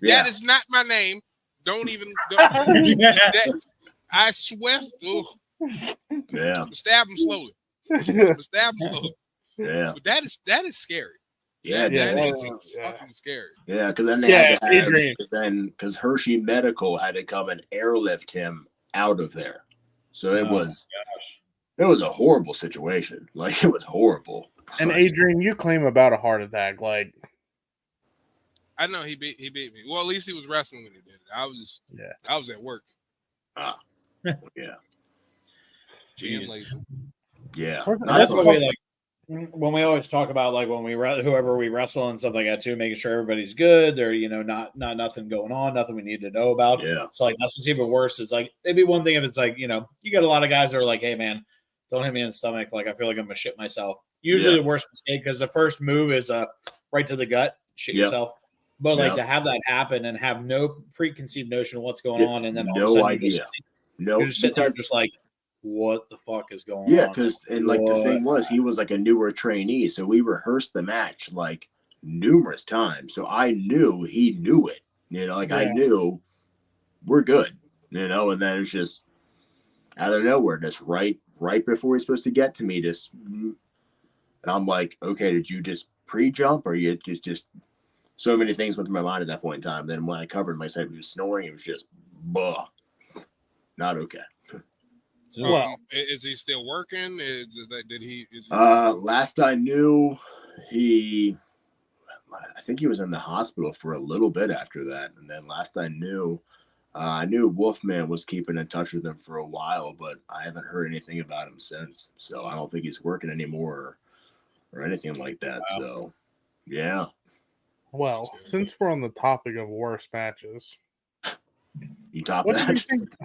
S3: That is not my name. Don't I swear.
S5: Yeah.
S3: Stab him slowly.
S5: Yeah.
S3: But that is scary.
S5: Yeah,
S3: that is fucking scary.
S5: Yeah, because then they had to
S2: Adrian.
S5: because Hershey Medical had to come and airlift him out of there. So it was a horrible situation. Like it was horrible.
S2: And Adrian, you claim about a heart attack. Like
S3: I know he beat me. Well, at least he was wrestling when he did it. I was at work.
S5: Yeah.
S3: Being lazy.
S5: Yeah.
S4: That's what we like when we always talk about, like when we whoever we wrestle and stuff like that too, making sure everybody's good. Or not nothing going on, nothing we need to know about.
S5: Yeah.
S4: So like that's what's even worse. It's like it'd be one thing if it's like you get a lot of guys that are like, hey man, don't hit me in the stomach. Like I feel like I'm gonna shit myself. Usually the worst mistake because the first move is right to the gut, shit yourself. But like to have that happen and have no preconceived notion of what's going on, and then all of a sudden
S5: idea.
S4: You're just sitting there just like, what the fuck is going on?
S5: Yeah, because the thing was, he was like a newer trainee, so we rehearsed the match like numerous times. So I knew he knew it. I knew we're good. And then it's just out of nowhere, just right before he's supposed to get to me, and I'm like, okay, did you just pre-jump or you just so many things went through my mind at that point in time. Then when I covered myself, he was snoring. It was just, not okay.
S3: Well, is he still working?
S5: Last I knew, I think he was in the hospital for a little bit after that. And then last I knew Wolfman was keeping in touch with him for a while, but I haven't heard anything about him since. So I don't think he's working anymore or anything like that. Wow. So, yeah.
S2: Well, since we're on the topic of worst matches,
S5: you top
S2: what
S5: that?
S2: did you think?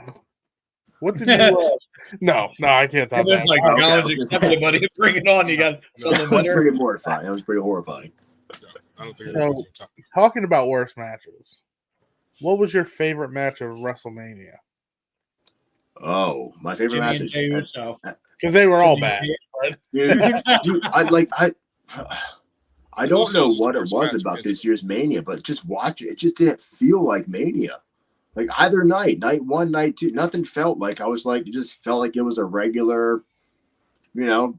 S2: What did you No, I can't top
S4: It's
S2: that.
S4: like,
S5: Okay,
S4: college
S5: I was gonna
S4: accepted it, buddy. Bring it on. You got something
S5: That was
S4: better.
S5: pretty mortifying. That was pretty horrifying.
S3: I don't think
S2: So-
S3: anybody's on top.
S2: Talking about worst matches, what was your favorite match of WrestleMania?
S5: Oh, my favorite
S4: Jimmy
S5: match.
S4: and Jey Uso.
S2: Because they were all
S4: Jimmy
S2: bad.
S4: and
S5: Dude, I don't know what it
S3: Usos'
S5: was
S3: match
S5: about
S3: fits.
S5: this year's Mania, but just watch it. It just didn't feel like Mania. Like either night 1, night 2, nothing felt like. I was like, it just felt like it was a regular,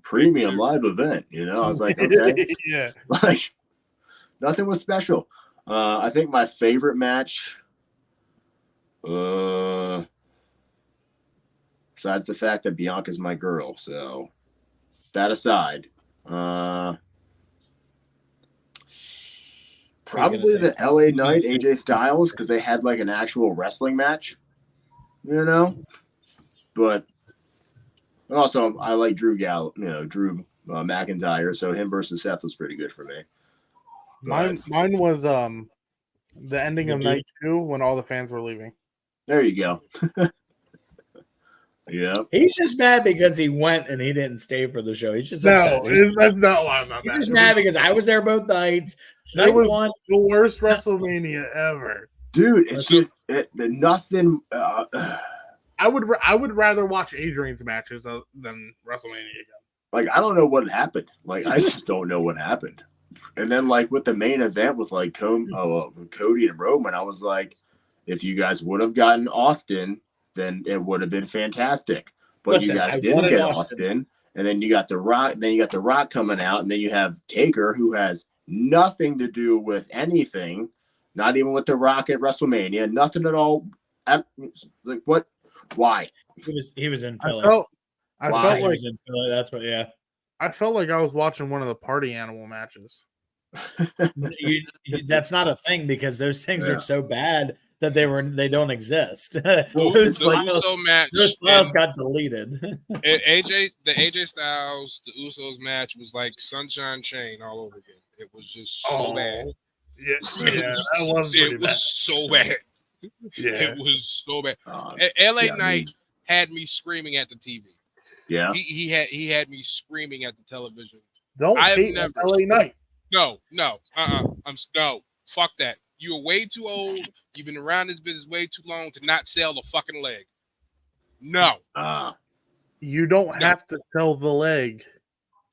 S5: premium live event. I was like, okay,
S2: Yeah.
S5: like nothing was special. I think my favorite match, besides the fact that Bianca's my girl, so that aside, probably the LA Knight AJ Styles, because they had like an actual wrestling match, But also I like Drew McIntyre, so him versus Seth was pretty good for me.
S2: Mine was the ending of night 2 when all the fans were leaving.
S5: There you go. Yeah.
S4: He's just mad because he went and he didn't stay for the show. He's just
S2: No,
S4: upset.
S2: that's not why I'm not
S4: He's
S2: mad.
S4: just mad because I was there both nights.
S2: It
S4: Night
S2: was
S4: one,
S2: the worst WrestleMania ever.
S5: Dude, it's just nothing.
S2: I would rather watch Adrian's matches than WrestleMania again.
S5: Like, I don't know what happened. Like, I just don't know what happened. And then, like, with the main event with, like, Cody and Roman, I was like, if you guys would have gotten Austin, then it would have been fantastic. But you guys didn't get Austin. And then you got The Rock. Then you got The Rock coming out. And then you have Taker, who has nothing to do with anything, not even with The Rock at WrestleMania. Nothing at all. Like, what? Why?
S4: he was in Philly.
S2: I felt
S4: He
S2: like
S4: was in Philly. That's what. Yeah.
S2: I felt like I was watching one of the Party Animal matches.
S4: That's not a thing because those things
S5: Yeah.
S4: are so bad that they don't exist.
S5: Well,
S4: Those
S5: it's like-
S4: files-
S3: Uso match.
S4: those files got deleted.
S3: And AJ Styles, the Usos match was like Sunshine Chain all over again. It was just so bad.
S2: Yeah, that was pretty
S3: It
S2: bad.
S3: was so bad.
S2: Yeah.
S3: It was so bad. LA Knight had me screaming at the TV.
S5: Yeah.
S3: He had me screaming at the television.
S2: Don't
S3: I have
S2: hate
S3: never-
S2: LA Knight.
S3: No. No, fuck that. You're way too old. You've been around this business way too long to not sell the fucking leg. No.
S2: You don't have to sell the leg.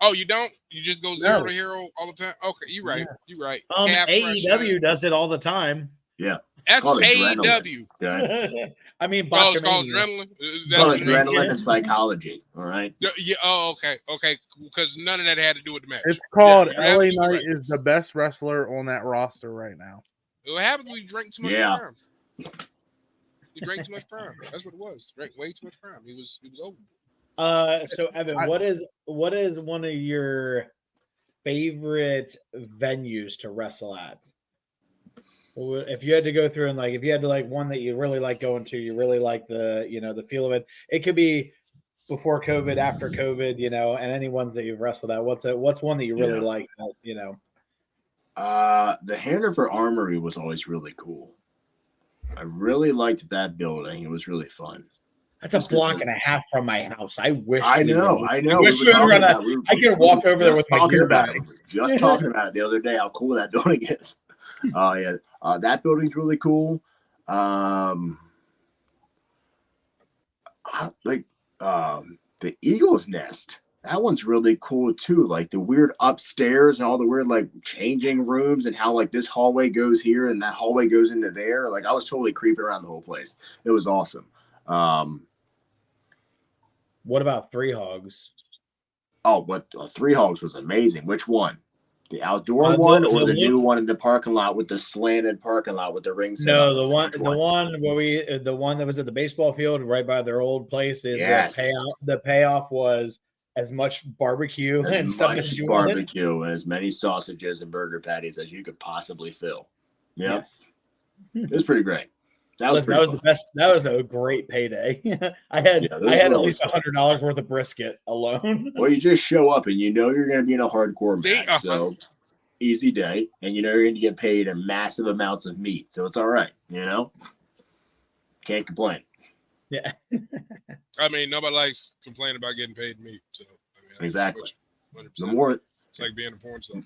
S3: Oh, you don't? You just go zero
S2: No.
S3: to hero all the time? Okay, you're right.
S2: Yeah.
S3: You're right.
S4: AEW does it all the time.
S3: That's
S5: Call it
S3: AEW.
S5: Okay.
S4: I mean,
S3: Oh, it's called
S4: Botchamania.
S3: adrenaline. Is that
S5: Call
S3: what
S5: it
S3: you mean?
S5: adrenaline and psychology. All right.
S3: Yeah. Oh, okay. Because none of that had to do with the match.
S2: It's called
S3: you're
S2: LA
S3: absolutely
S2: Knight
S3: right.
S2: is the best wrestler on that roster right now.
S3: What happens when you drink too much
S5: Yeah.
S3: prime? You drank too much prime. That's what it was. Drank way too much prime. He was over.
S4: So Evan, what is one of your favorite venues to wrestle at? If you had to go through and if you had to one that you really like going to, you really like the feel of it. It could be before COVID, after COVID, and any ones that you've wrestled at. What's one that you really like?
S5: The Hanover Armory was always really cool. I really liked that building. It was really fun.
S4: That's a block and a half from my house. I wish.
S5: I know.
S4: I
S5: We
S4: wish
S5: were
S4: we were
S5: talking
S4: gonna.
S5: about- we were-
S4: I could walk over there
S5: just
S4: with my
S5: talking
S4: gear
S5: about
S4: bag.
S5: it. We were just talking about it the other day. How cool that building is. Oh yeah, that building's really cool. The Eagle's Nest. That one's really cool too. Like the weird upstairs and all the weird changing rooms and how this hallway goes here and that hallway goes into there. I was totally creeping around the whole place. It was awesome.
S4: What about Three Hogs?
S5: Three Hogs was amazing. Which one? The outdoor
S4: The
S5: one or the
S4: one-
S5: new one in the parking lot with the slanted parking lot with the rings?
S4: No, the one that was at the baseball field right by their old place.
S5: Yes.
S4: The payoff was as much barbecue and stuff as you wanted.
S5: Barbecue and as many sausages and burger patties as you could possibly fill. Yep.
S4: Yes.
S5: It was pretty great. That was
S4: the best. That was a great payday. I had at least $100 worth of brisket alone.
S5: Well, you just show up and you're going to be in a hardcore match, so easy day, and you're going to get paid in massive amounts of meat, so it's all right. Can't complain.
S4: Yeah.
S3: I mean, nobody likes complaining about getting paid meat. So I mean,
S5: Exactly.
S3: 100%.
S5: The more,
S3: It's like being a porn star.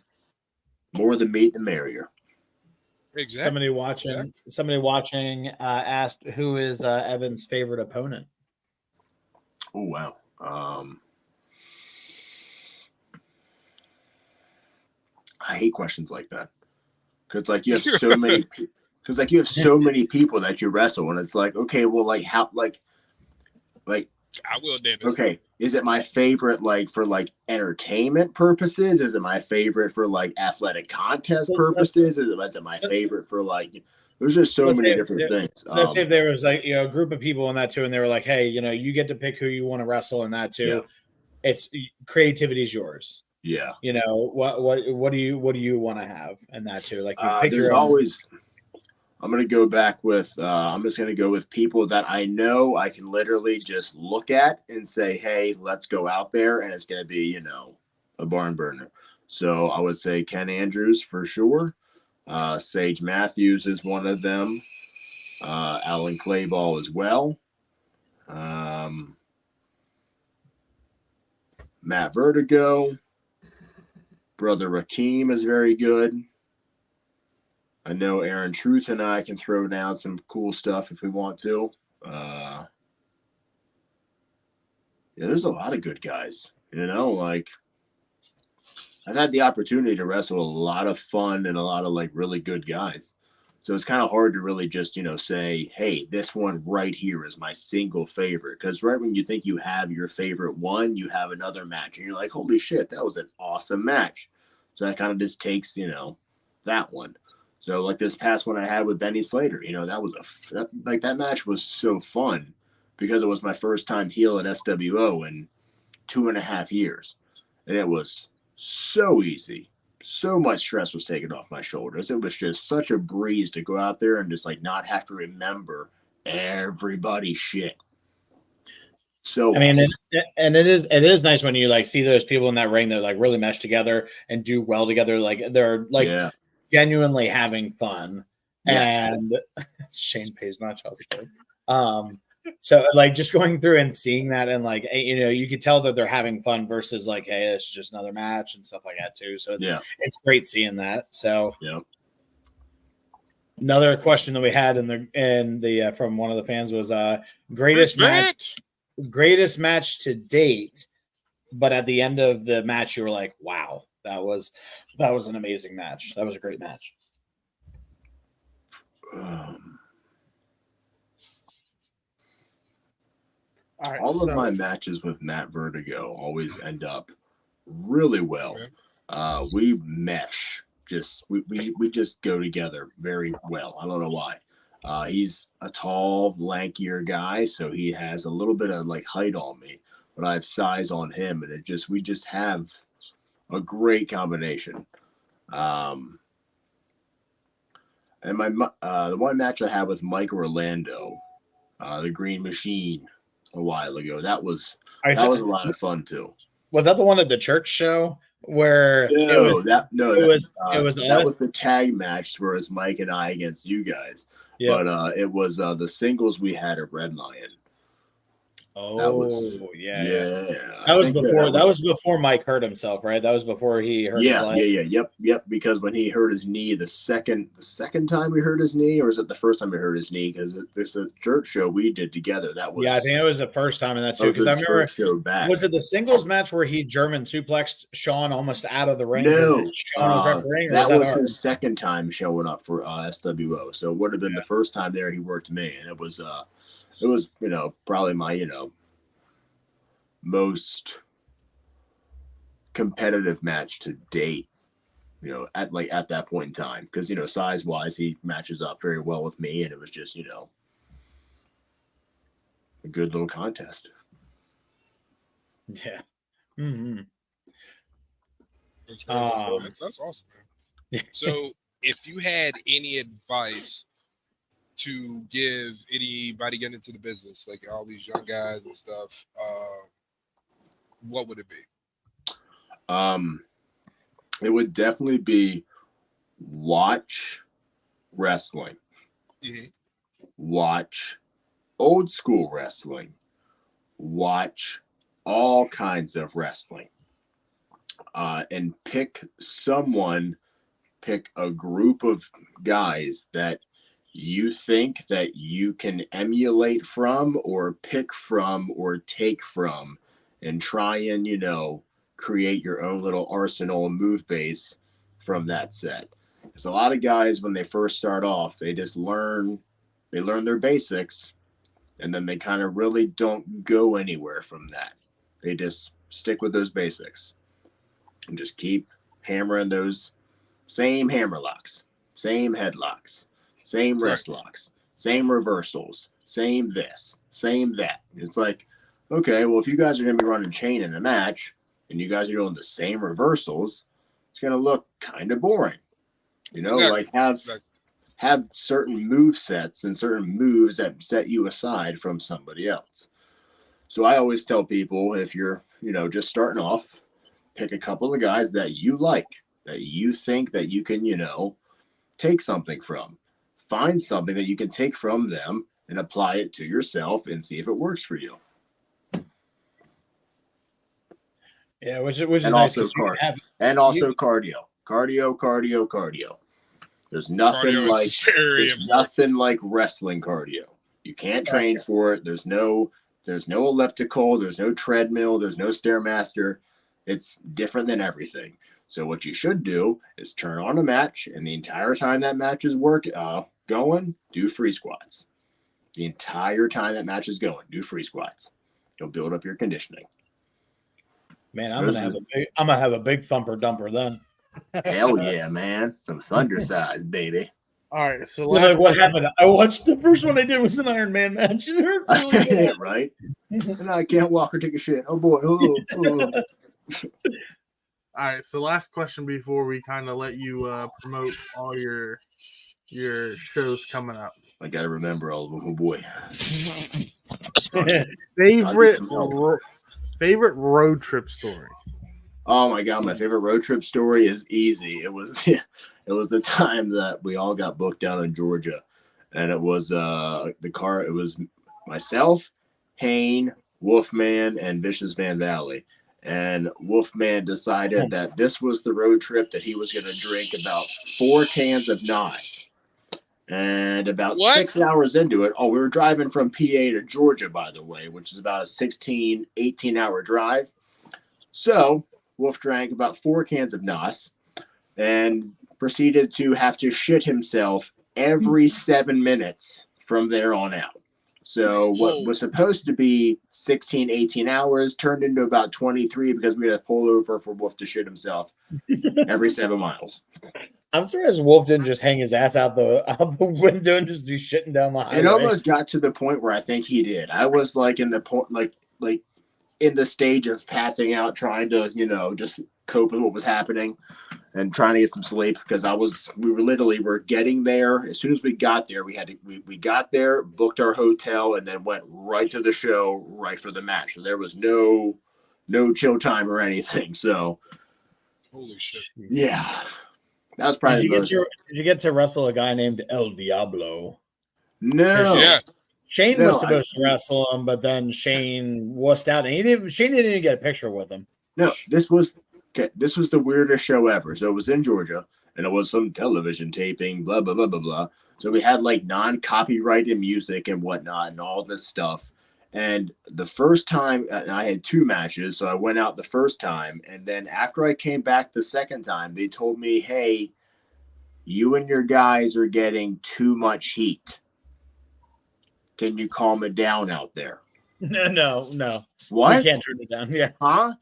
S5: more the meat, the merrier.
S3: Exactly.
S4: Somebody watching asked who is Evan's favorite opponent.
S5: Oh wow. I hate questions like that because like you have so many. Because like you have so many people that you wrestle, and it's like, okay, well, like how, like,
S3: I will, Dennis.
S5: okay, is it my favorite like for like entertainment purposes? Is it my favorite for like athletic contest purposes? Is it my favorite for like? There's just so many different things.
S4: Let's say if there was like a group of people in that too, and they were like, hey, you get to pick who you want to wrestle in that too.
S5: Yeah.
S4: It's creativity is yours.
S5: Yeah.
S4: What do you want to have in that too? Like you pick
S5: there's
S4: your own.
S5: always. I'm gonna go back with. I'm just gonna go with people that I know I can literally just look at and say, "Hey, let's go out there," and it's gonna be, a barn burner. So I would say Ken Andrews for sure. Sage Matthews is one of them. Alan Clayball as well. Matt Vertigo. Brother Rakeem is very good. I know Aaron Truth and I can throw down some cool stuff if we want to. Yeah, there's a lot of good guys. Like I've had the opportunity to wrestle a lot of fun and a lot of like really good guys. So it's kind of hard to really just, say, hey, this one right here is my single favorite. Because right when you think you have your favorite one, you have another match. And you're like, holy shit, that was an awesome match. So that kind of just takes, that one. So like this past one I had with Benny Slater, that was that match was so fun because it was my first time heel at SWO in 2.5 years. And it was so easy. So much stress was taken off my shoulders. It was just such a breeze to go out there and just like not have to remember everybody's shit. So
S4: I mean, and it is nice when you like see those people in that ring that like really mesh together and do well together. Like they're like genuinely having fun. Yes. And Shane pays my child support. So like just going through and seeing that and like you could tell that they're having fun versus like, hey, it's just another match and stuff like that too. So it's great seeing that. So another question that we had in the from one of the fans was greatest match to date, but at the end of the match you were like, wow, that was an amazing match. That was a great match.
S5: All of my matches with Matt Vertigo always end up really well. We mesh. We just go together very well. I don't know why. He's a tall, lankier guy, so he has a little bit of like height on me, but I have size on him, and we just have a great combination. And the one match I had with Mike Orlando, the Green Machine, a while ago. That was a lot of fun too.
S4: Was that the one at the church show where
S5: that was the tag match where it's Mike and I against you guys. Yep. But it was the singles we had at Red Lion.
S4: That was before Mike hurt himself, right? That was before he hurt his leg.
S5: Yep. Because when he hurt his knee, the second time we hurt his knee, or is it the first time we hurt his knee? Because it's a church show we did together. That was
S4: I think it was the first time in that too. Because I remember show back. Was it the singles match where he German suplexed Sean almost out of the ring?
S5: No,
S4: Sean was refereeing.
S5: That was his second time showing up for SWO. So it would have been the first time there he worked me, and it was probably my most competitive match to date, at that point in time, because size wise he matches up very well with me, and it was just a good little contest.
S3: That's awesome, man. So if you had any advice to give anybody getting into the business, like all these young guys and stuff, what would it be?
S5: It would definitely be watch wrestling. Mm-hmm. Watch old school wrestling, watch all kinds of wrestling, and pick a group of guys that you think that you can emulate from or pick from or take from, and try and, create your own little arsenal and move base from that set. Because a lot of guys, when they first start off, they learn their basics, and then they kind of really don't go anywhere from that. They just stick with those basics and just keep hammering those same hammer locks, same headlocks, same wrist locks, same reversals, same this, same that. It's like, okay, well, if you guys are going to be running chain in the match and you guys are doing the same reversals, it's going to look kind of boring. Like have certain move sets and certain moves that set you aside from somebody else. So I always tell people, if you're, just starting off, pick a couple of guys that you like, that you think that you can, take something from. Find something that you can take from them and apply it to yourself and see if it works for you.
S4: Yeah, which is
S5: and
S4: nice.
S5: Also cardio. There's nothing nothing like wrestling cardio. You can't train for it. There's no elliptical, there's no treadmill, there's no Stairmaster. It's different than everything. So what you should do is turn on a match, and the entire time that match is going, do free squats. The entire time that match is going, do free squats. You'll build up your conditioning.
S4: Man, I'm gonna have a big thumper dumper then.
S5: Hell yeah, man! Some thunder thighs, baby.
S2: All right, so
S4: what happened? I watched the first one I did was an Iron Man match.
S5: Right? And I can't walk or take a shit. Oh boy! Oh.
S2: All right, so last question before we kind of let you promote all your shows coming up.
S5: I gotta remember all of them. Oh boy!
S2: Favorite road trip story.
S5: Oh my god, my favorite road trip story is easy. It was the time that we all got booked down in Georgia, and it was the car. It was myself, Hayne, Wolfman, and Vicious Van Valley. And Wolfman decided that this was the road trip that he was going to drink about 4 cans of NOS. And about 6 hours into it, we were driving from PA to Georgia, by the way, which is about a 16, 18-hour drive. So Wolf drank about 4 cans of NOS and proceeded to have to shit himself every 7 minutes from there on out. So what was supposed to be 16, 18 hours turned into about 23 because we had to pull over for Wolf to shit himself every 7 miles.
S4: I'm surprised Wolf didn't just hang his ass out the window and just be shitting down the highway.
S5: It almost got to the point where I think he did. I was like in the point, like in the stage of passing out, trying to, just cope with what was happening and trying to get some sleep, because we were getting there. As soon as we got there, we got there, booked our hotel, and then went right to the show, right for the match. So there was no chill time or anything. So
S3: holy shit.
S5: Yeah. That was probably
S4: did you get to wrestle a guy named El Diablo?
S5: No.
S3: Yeah.
S4: Shane was supposed to wrestle him, but then Shane wussed out, and Shane didn't even get a picture with him.
S5: No, this was the weirdest show ever. So it was in Georgia, and it was some television taping, blah, blah, blah, blah, blah. So we had like non-copyrighted music and whatnot and all this stuff. And the first time, I had 2 matches, so I went out the first time. And then after I came back the second time, they told me, hey, you and your guys are getting too much heat. Can you calm it down out there?
S4: No.
S5: What?
S4: We can't turn it down. Yeah.
S5: Huh?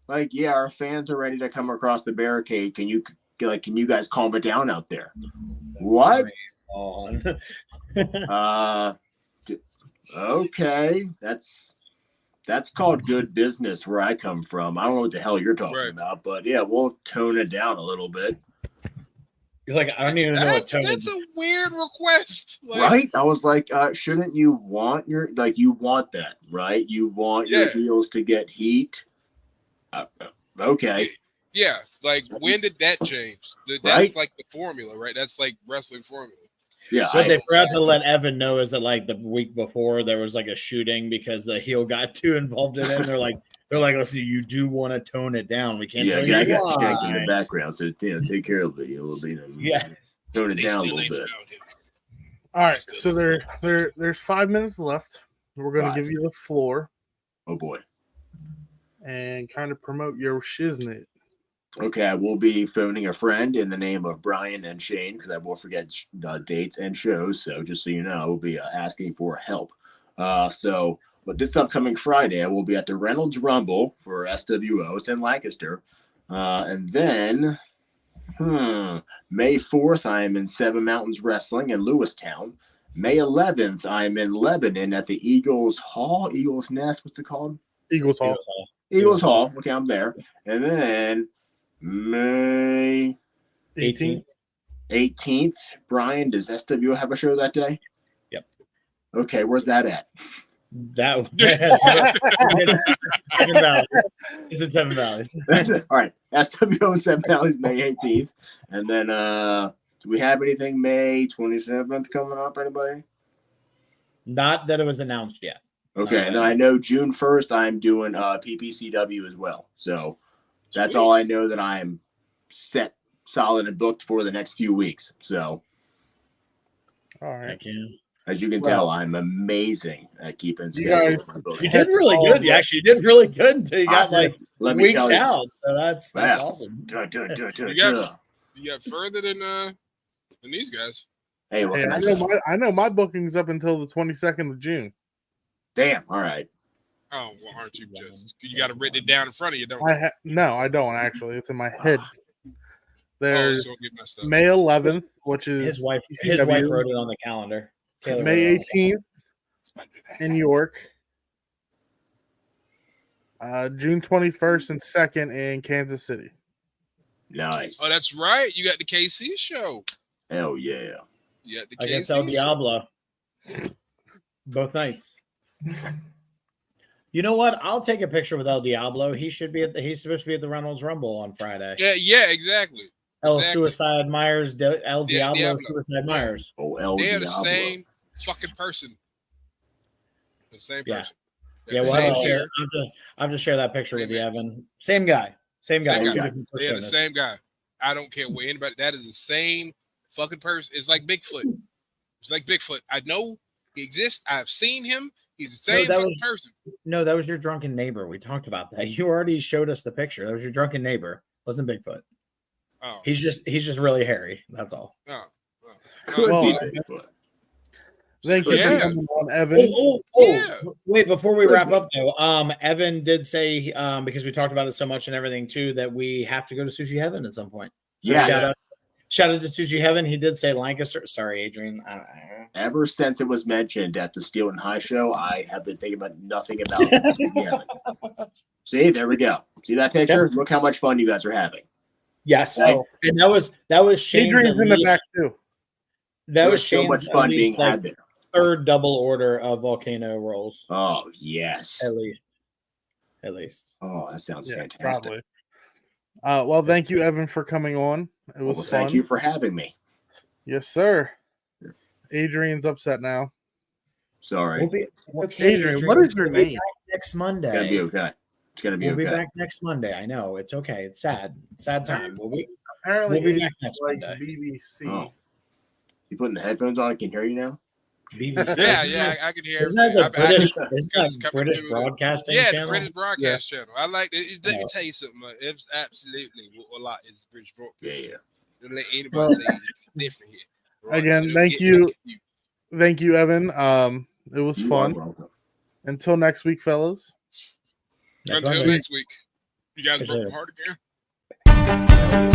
S5: Like, yeah, our fans are ready to come across the barricade. Can you guys calm it down out there? What? Okay. That's called good business where I come from. I don't know what the hell you're talking about, but yeah, we'll tone it down a little bit.
S4: You're like, I don't even know what tone.
S3: That's a weird request.
S5: Right? I was like, shouldn't you want you want that, right? You want your heels to get heat. Okay.
S3: Yeah. Like, when did that change? That's like the formula, right? That's like wrestling formula.
S5: Yeah,
S4: What they forgot to let Evan know is that like the week before there was like a shooting because the heel got too involved in it. And they're like, listen, you do want to tone it down. We can't tell
S5: yeah, I
S4: you
S5: got shanked in the
S4: why.
S5: background, so take care of it. You know,
S4: Yes.
S5: tone it
S3: They
S5: down a
S3: still
S5: little
S3: ain't
S5: bit.
S3: found him.
S2: All right, so there's 5 minutes left. We're gonna
S5: 5.
S2: give you the floor
S5: Oh boy.
S2: and kind of promote your shiznit.
S5: Okay, I will be phoning a friend in the name of Brian and Shane because I will forget dates and shows. So just so you know, I will be asking for help. But this upcoming Friday, I will be at the Reynolds Rumble for SWO. It's in Lancaster. And then May 4th, I am in Seven Mountains Wrestling in Lewistown. May 11th, I am in Lebanon at the Eagles Nest. What's it called?
S2: Eagles Hall.
S5: Eagles Hall. Okay, I'm there. And then May
S2: 18th.
S5: 18th. Brian, does SWO have a show that day?
S4: Yep.
S5: Okay, where's that at?
S4: That Seven Valleys. It's in Seven Valleys.
S5: All right. SWO Seven Valleys, May 18th. And then do we have anything May 27th coming up, anybody?
S4: Not that it was announced yet.
S5: Okay, and then I know June 1st I'm doing PPCW as well. So that's
S3: Sweet.
S5: all I know that I'm set, solid, and booked for the next few weeks. So
S2: All right.
S4: Thank you.
S5: as you can tell, I'm amazing at keeping
S2: You
S5: schedule.
S2: guys-
S5: with my booking.
S4: You did really good. You actually did really good until you got like
S5: Let me
S4: weeks
S5: tell you.
S4: out. So that's
S5: Yeah.
S4: awesome.
S3: You got further than these guys.
S5: Hey, what
S2: Hey,
S5: can I
S2: I
S5: say?
S2: know my booking's up until the 22nd of June.
S5: Damn. All right.
S3: Oh, well, aren't you just? You got it written down in front of you, don't you?
S2: No, I don't actually. It's in my head. There's
S3: so don't get messed up.
S2: May 11th, which is
S4: His wife
S2: PCW.
S4: wrote it on the calendar. Kayla
S2: May
S4: wrote it
S2: 18th in York. June 21st and 2nd in Kansas City.
S5: Nice.
S3: Oh, that's right. You got the KC show.
S5: Hell yeah.
S3: You got the
S4: on the calendar.
S3: KC
S4: Against El
S3: show.
S4: Diablo. Both nights. You know what? I'll take a picture with El Diablo. He's supposed to be at the Reynolds Rumble on Friday.
S3: Yeah, exactly.
S4: El
S3: exactly.
S4: Suicide Myers, El Diablo,
S3: Diablo.
S4: Suicide Myers.
S5: Oh, El
S3: They're the
S5: Diablo.
S3: same fucking person. The same
S4: Yeah.
S3: person.
S4: Yeah,
S3: Got the
S4: well,
S3: same hair.
S4: I'll just share that picture with you,
S3: Same
S4: Evan. Same guy. Same guy.
S3: Same
S4: Two
S3: guy.
S4: different
S3: They're the
S4: personas.
S3: same guy. I don't care what anybody. That is the same fucking person. It's like Bigfoot. It's like Bigfoot. I know he exists. I've seen him. He's the same fucking person.
S4: No, that was your drunken neighbor. We talked about that. You already showed us the picture. That was your drunken neighbor. Wasn't Bigfoot.
S3: Oh,
S4: He's just really hairy. That's all.
S3: oh.
S5: Could
S2: Well,
S5: be Bigfoot.
S2: Thank you
S3: Yeah.
S2: for coming on, Evan.
S3: Yeah.
S4: Wait, before we wrap up though, Evan did say because we talked about it so much and everything too that we have to go to Sushi Heaven at some point. So
S5: Yes.
S4: shout out to Sushi Heaven. He did say Lancaster. Sorry, Adrian.
S5: Ever since it was mentioned at the Steel and High show, I have been thinking about nothing about it. See, there we go. See that picture?
S4: Yep.
S5: Look how much fun you guys are having.
S4: Yes,
S5: Oh.
S4: and that was Shane's.
S2: Adrian's in the back too.
S4: That was
S5: so
S4: Shane's
S5: much fun being
S4: like,
S5: had there.
S4: third double order of volcano rolls.
S5: Oh yes.
S4: At least.
S5: Oh, that sounds
S2: Yeah,
S5: fantastic.
S2: probably. Well, thank you, Evan, for coming on. It was
S5: Well,
S2: fun.
S5: thank you for having me.
S2: Yes, sir. Adrian's upset now.
S5: Sorry.
S4: We'll be okay.
S2: Adrian, what is your
S4: We'll be
S2: name?
S4: back next
S5: It's gonna be
S4: Monday.
S5: okay. It's gonna be
S4: We'll
S5: okay.
S4: be back next Monday. I know it's okay. It's sad time.
S2: Apparently,
S4: We'll be
S2: Adrian
S4: back next
S2: likes
S4: Monday.
S2: BBC.
S5: Oh. You putting the headphones on? I can hear you now.
S4: BBC.
S3: Yeah, I can hear.
S4: Isn't that the
S3: everything.
S4: British?
S3: I-
S4: Isn't
S3: it's
S4: that
S3: coming
S4: British
S3: through
S4: Broadcasting
S3: Yeah, the
S4: Channel?
S3: British broadcast channel. I like it. Let me
S4: No.
S3: tell you something. It's absolutely a lot is British broadcast.
S5: Yeah.
S3: Don't let anybody
S2: Well,
S3: say it's different here. Right?
S2: again,
S3: don't
S2: thank
S3: get
S2: you.
S3: confused.
S2: Thank you, Evan. It was
S5: You are
S2: fun.
S5: welcome.
S2: Until next week, fellas.
S4: Next
S3: Until
S4: Monday.
S3: next week. You guys
S4: Catch
S3: broke
S4: you
S3: my
S4: later.
S3: heart again.